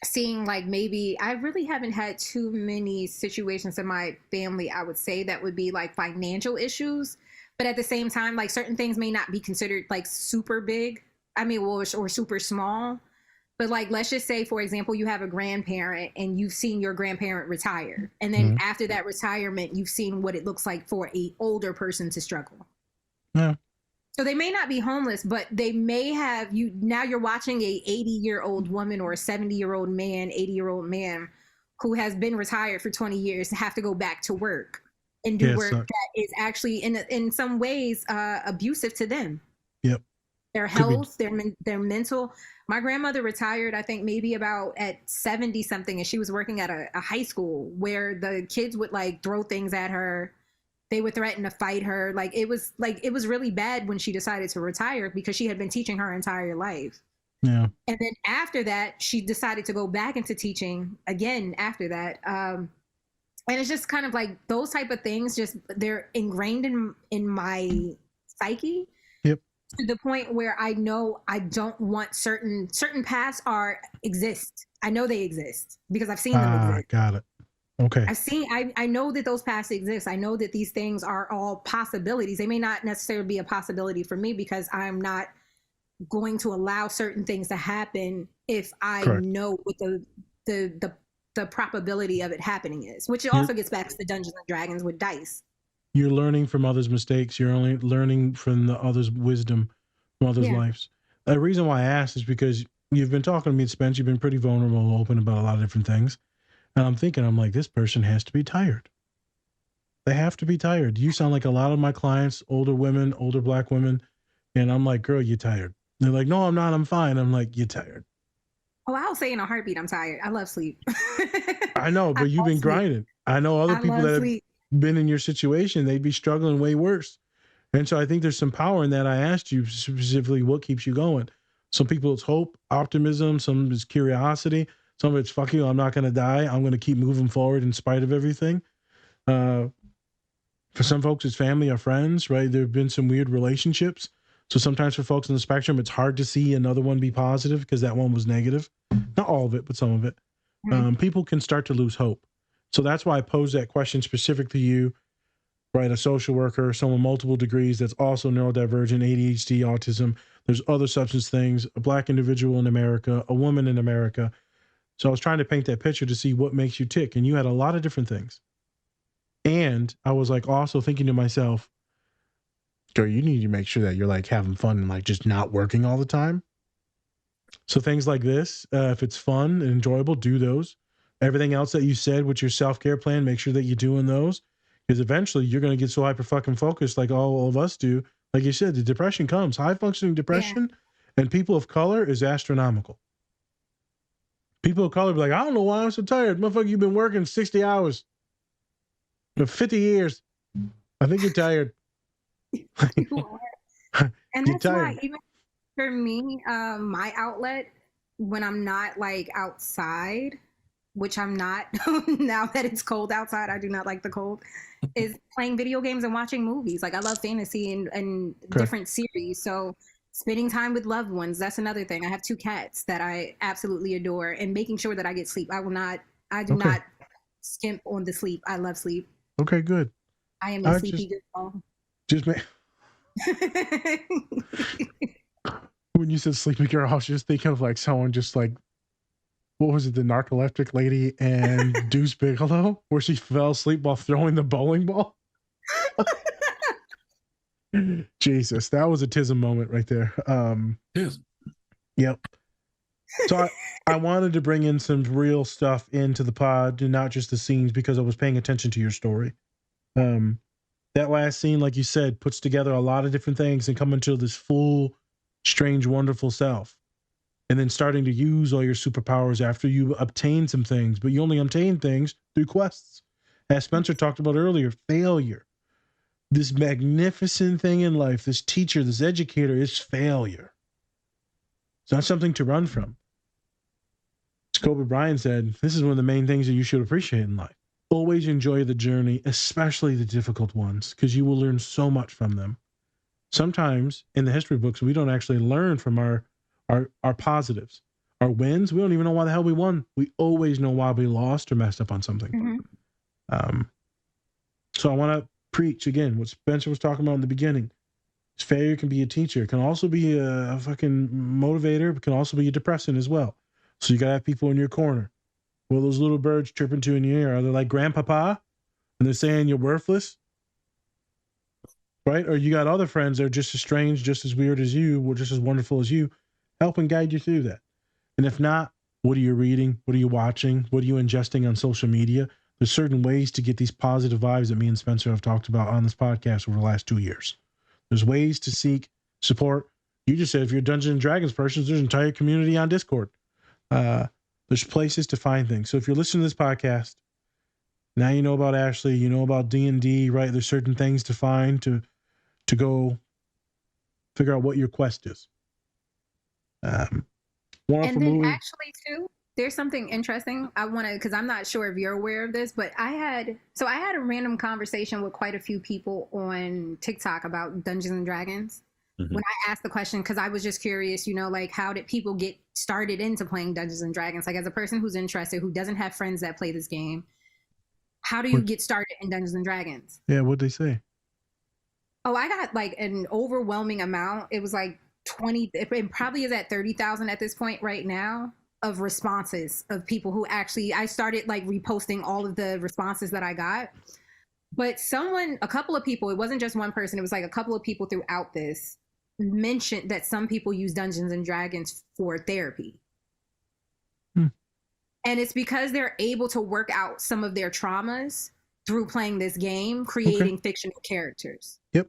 J: seeing like maybe I really haven't had too many situations in my family, I would say, that would be like financial issues. But at the same time, like certain things may not be considered like super big. I mean, or super small. But like, let's just say, for example, you have a grandparent and you've seen your grandparent retire. And then after that retirement, you've seen what it looks like for a older person to struggle.
B: Yeah.
J: So they may not be homeless, but they may have you. Now you're watching a 80-year-old woman or a 70-year-old man, 80-year-old man who has been retired for 20 years have to go back to work and do work that is actually in some ways abusive to them.
B: Yep.
J: Their health, their mental. My grandmother retired, I think maybe about at 70 something, and she was working at a high school where the kids would like throw things at her. They would threaten to fight her. It was really bad when she decided to retire because she had been teaching her entire life.
B: Yeah. And
J: then after that, she decided to go back into teaching again after that. And it's just kind of like those type of things, just they're ingrained in my psyche.
B: Yep.
J: To the point where I know I don't want certain paths exist. I know they exist because I've seen them exist.
B: Got it. Okay.
J: I know that those paths exist. I know that these things are all possibilities. They may not necessarily be a possibility for me because I'm not going to allow certain things to happen if I know what the probability of it happening is, which also gets back to the Dungeons and Dragons with dice.
B: You're learning from others' mistakes. You're only learning from the others' wisdom, from others' lives. The reason why I asked is because you've been talking to me, Spence. You've been pretty vulnerable and open about a lot of different things. And I'm like, this person has to be tired. They have to be tired. You sound like a lot of my clients, older women, older Black women. And I'm like, girl, you're tired. And they're like, no, I'm not. I'm fine. I'm like, you're tired.
J: Oh, I'll say in a heartbeat, I'm tired. I love sleep.
B: I know, but you've been grinding. I know other people that have been in your situation, they'd be struggling way worse. And so I think there's some power in that. I asked you specifically what keeps you going. Some people it's hope, optimism. Some is curiosity. Some of it's fuck you, I'm not going to die. I'm going to keep moving forward in spite of everything. For some folks, it's family or friends, right? There have been some weird relationships. So sometimes for folks on the spectrum, it's hard to see another one be positive because that one was negative. Not all of it, but some of it. People can start to lose hope. So that's why I pose that question specific to you, right? A social worker, someone multiple degrees that's also neurodivergent, ADHD, autism. There's other substance things, a Black individual in America, a woman in America. So I was trying to paint that picture to see what makes you tick. And you had a lot of different things. And I was like also thinking to myself, girl, you need to make sure that you're like having fun and like just not working all the time. So things like this, if it's fun and enjoyable, do those. Everything else that you said with your self-care plan, make sure that you're doing those. Because eventually you're going to get so hyper fucking focused like all of us do. Like you said, the depression comes. High functioning depression and people of color is astronomical. People of color be like, I don't know why I'm so tired. Motherfucker, you've been working 60 hours for 50 years. I think you're tired.
J: And that's why, even for me, my outlet, when I'm not like outside, which I'm not now that it's cold outside, I do not like the cold, is playing video games and watching movies. Like I love fantasy and different series. So spending time with loved ones, that's another thing. I have 2 cats that I absolutely adore, and making sure that I get sleep. I do not skimp on the sleep. I love sleep.
B: Okay, good.
J: I am a sleepy girl.
B: When you said sleepy girl, I was just thinking of like someone just like, what was it, the narcoleptic lady and Deuce Bigelow, where she fell asleep while throwing the bowling ball? Jesus, that was a tism moment right there.
A: Yes.
B: Yep. So I wanted to bring in some real stuff into the pod and not just the scenes because I was paying attention to your story. That last scene, like you said, puts together a lot of different things and come into this full, strange, wonderful self. And then starting to use all your superpowers after you obtain some things, but you only obtain things through quests. As Spencer talked about earlier, failure. This magnificent thing in life, this teacher, this educator is failure. It's not something to run from. Kobe Bryant said, this is one of the main things that you should appreciate in life. Always enjoy the journey, especially the difficult ones, because you will learn so much from them. Sometimes in the history books, we don't actually learn from our positives. Our wins, we don't even know why the hell we won. We always know why we lost or messed up on something. So I want to preach again what Spencer was talking about in the beginning. Failure can be a teacher. It can also be a fucking motivator. It can also be a depressant as well. So you got to have people in your corner. Will those little birds chirping to in your ear? Are they like grandpapa and they're saying you're worthless? Right? Or you got other friends that are just as strange, just as weird as you, or just as wonderful as you, help and guide you through that. And if not, what are you reading? What are you watching? What are you ingesting on social media? There's certain ways to get these positive vibes that me and Spencer have talked about on this podcast over the last 2 years. There's ways to seek support. You just said if you're a Dungeons and Dragons person, there's an entire community on Discord. There's places to find things. So if you're listening to this podcast, now you know about Ashley, you know about D&D, right? There's certain things to find to go figure out what your quest is.
J: And then actually too, there's something interesting I want to, because I'm not sure if you're aware of this, but I had a random conversation with quite a few people on TikTok about Dungeons and Dragons. When I asked the question, because I was just curious, like how did people get started into playing Dungeons and Dragons? Like as a person who's interested, who doesn't have friends that play this game, how do you get started in Dungeons and Dragons?
B: Yeah, what'd they say?
J: Oh, I got like an overwhelming amount. It was like 20, it probably is at 30,000 at this point right now of responses of people who actually, I started like reposting all of the responses that I got. But a couple of people, it wasn't just one person, it was like a couple of people throughout this mentioned that some people use Dungeons and Dragons for therapy. And it's because they're able to work out some of their traumas through playing this game, creating fictional characters.
B: Yep.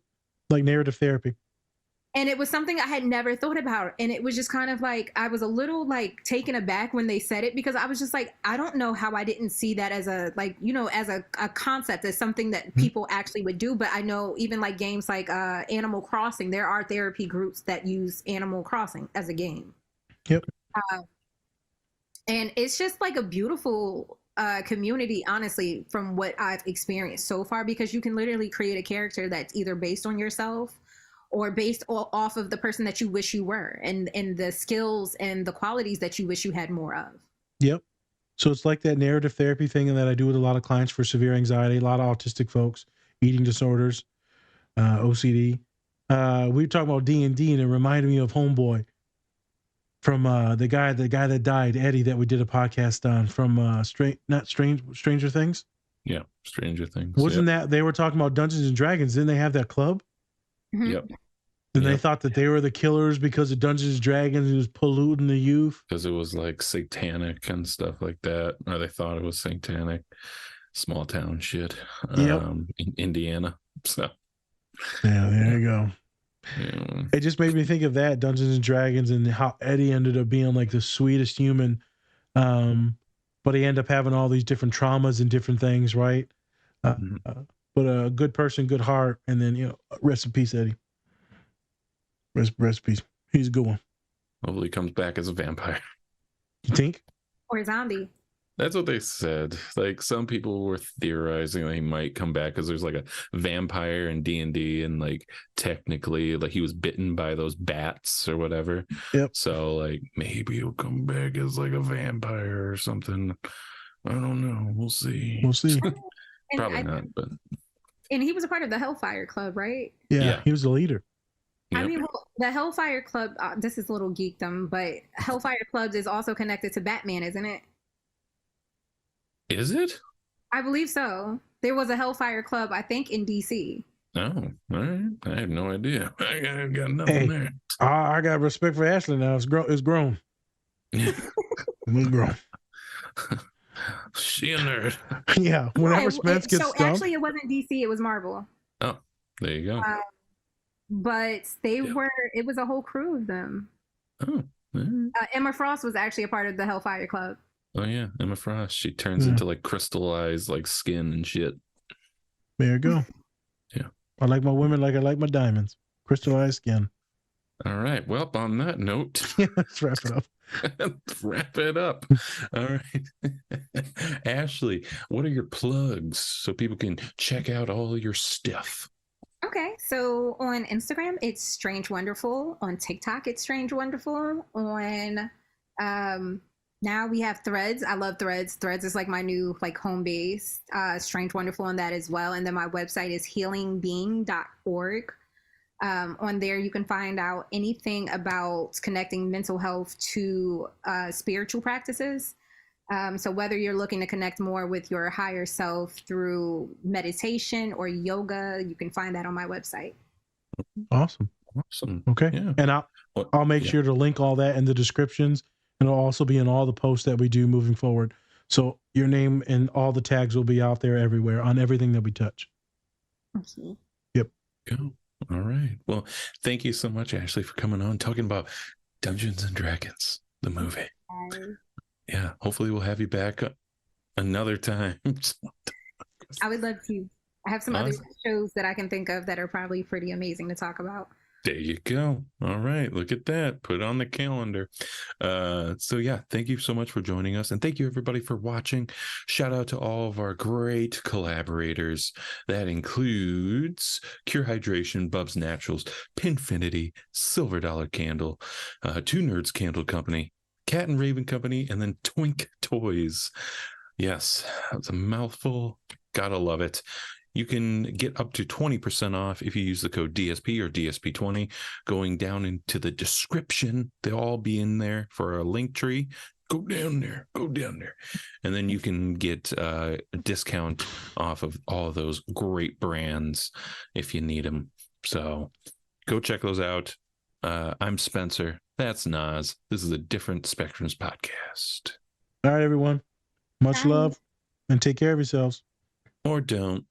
B: Like narrative therapy.
J: And it was something I had never thought about. And it was just kind of like, I was a little like taken aback when they said it, because I was just like, I don't know how I didn't see that as a, like, as a concept, as something that people actually would do. But I know even like games like Animal Crossing, there are therapy groups that use Animal Crossing as a game.
B: Yep.
J: And it's just like a beautiful community, honestly, from what I've experienced so far, because you can literally create a character that's either based on yourself or based off of the person that you wish you were, and the skills and the qualities that you wish you had more of. Yep.
B: So it's like that narrative therapy thing that I do with a lot of clients for severe anxiety, a lot of autistic folks, eating disorders, OCD. We were talking about D&D, and it reminded me of Homeboy from the guy that died, Eddie, that we did a podcast on from Stranger Things.
A: Yeah, Stranger Things.
B: Wasn't that they were talking about Dungeons and Dragons? Didn't they have that club?
A: Yep.
B: And they thought that they were the killers because of Dungeons and Dragons was polluting the youth.
A: Because it was like satanic and stuff like that. Or they thought it was satanic. Small town shit. In Indiana. So
B: yeah, there you go. Yeah. It just made me think of that, Dungeons and Dragons, and how Eddie ended up being like the sweetest human. But he ended up having all these different traumas and different things, right? But a good person, good heart, and then rest in peace, Eddie. Rest in peace. He's a good one.
A: Hopefully, he comes back as a vampire.
B: You think?
J: Or a zombie.
A: That's what they said. Like some people were theorizing that he might come back because there's like a vampire in D&D, and like technically, like he was bitten by those bats or whatever.
B: Yep.
A: So like maybe he'll come back as like a vampire or something. I don't know. We'll see.
B: We'll see.
A: Probably not, but.
J: And he was a part of the Hellfire Club, right?
B: Yeah. He was the leader.
J: I mean, well, the Hellfire Club, this is a little geekdom, but Hellfire Club is also connected to Batman, isn't it?
A: Is it?
J: I believe so. There was a Hellfire Club, I think, in DC.
A: Oh, all right. I have no idea. I got nothing there.
B: I got respect for Ashley now. It's grown. It's grown.
A: She a nerd.
B: Yeah. Whenever Spence gets stumped.
J: Actually, it wasn't DC. It was Marvel.
A: Oh, there you go.
J: But they were. It was a whole crew of them.
A: Oh.
J: Emma Frost was actually a part of the Hellfire Club.
A: Oh yeah, Emma Frost. She turns into like crystallized like skin and shit.
B: There you go.
A: Yeah.
B: I like my women like I like my diamonds. Crystallized skin.
A: All right. Well, on that note,
B: Let's wrap it up.
A: wrap it up. All right. Ashley, what are your plugs so people can check out all your stuff?
J: Okay, so on Instagram, it's Strange Wonderful. On TikTok, it's Strange Wonderful. On now we have Threads. I love Threads. Threads is like my new like home base. Strange Wonderful on that as well. And then my website is healingbeing.org. On there, you can find out anything about connecting mental health to spiritual practices. So whether you're looking to connect more with your higher self through meditation or yoga, you can find that on my website.
B: Awesome. Okay.
A: Yeah.
B: And I'll make sure to link all that in the descriptions, and it'll also be in all the posts that we do moving forward. So your name and all the tags will be out there everywhere on everything that we touch.
J: Okay.
B: Yep.
A: Go. All right. Well, thank you so much, Ashley, for coming on talking about Dungeons and Dragons, the movie. Yeah. Hopefully we'll have you back another time.
J: I would love to. I have some other shows that I can think of that are probably pretty amazing to talk about.
A: There you go. All right. Look at that. Put it on the calendar. So yeah, thank you so much for joining us. And thank you everybody for watching. Shout out to all of our great collaborators. That includes Cure Hydration, Bubs Naturals, Pinfinity, Silver Dollar Candle, Two Nerds Candle Company, Cat and Raven Company, and then Twink Toys. Yes, that's a mouthful. Gotta love it. You can get up to 20% off if you use the code DSP or DSP20. Going down into the description, they'll all be in there for a link tree. Go down there. And then you can get a discount off of all of those great brands if you need them. So go check those out. I'm Spencer. That's Nas. This is a Different Spectrums podcast.
B: All right, everyone. Much love and take care of yourselves.
A: Or don't.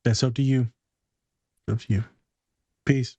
B: That's up to you. Up to you. Peace.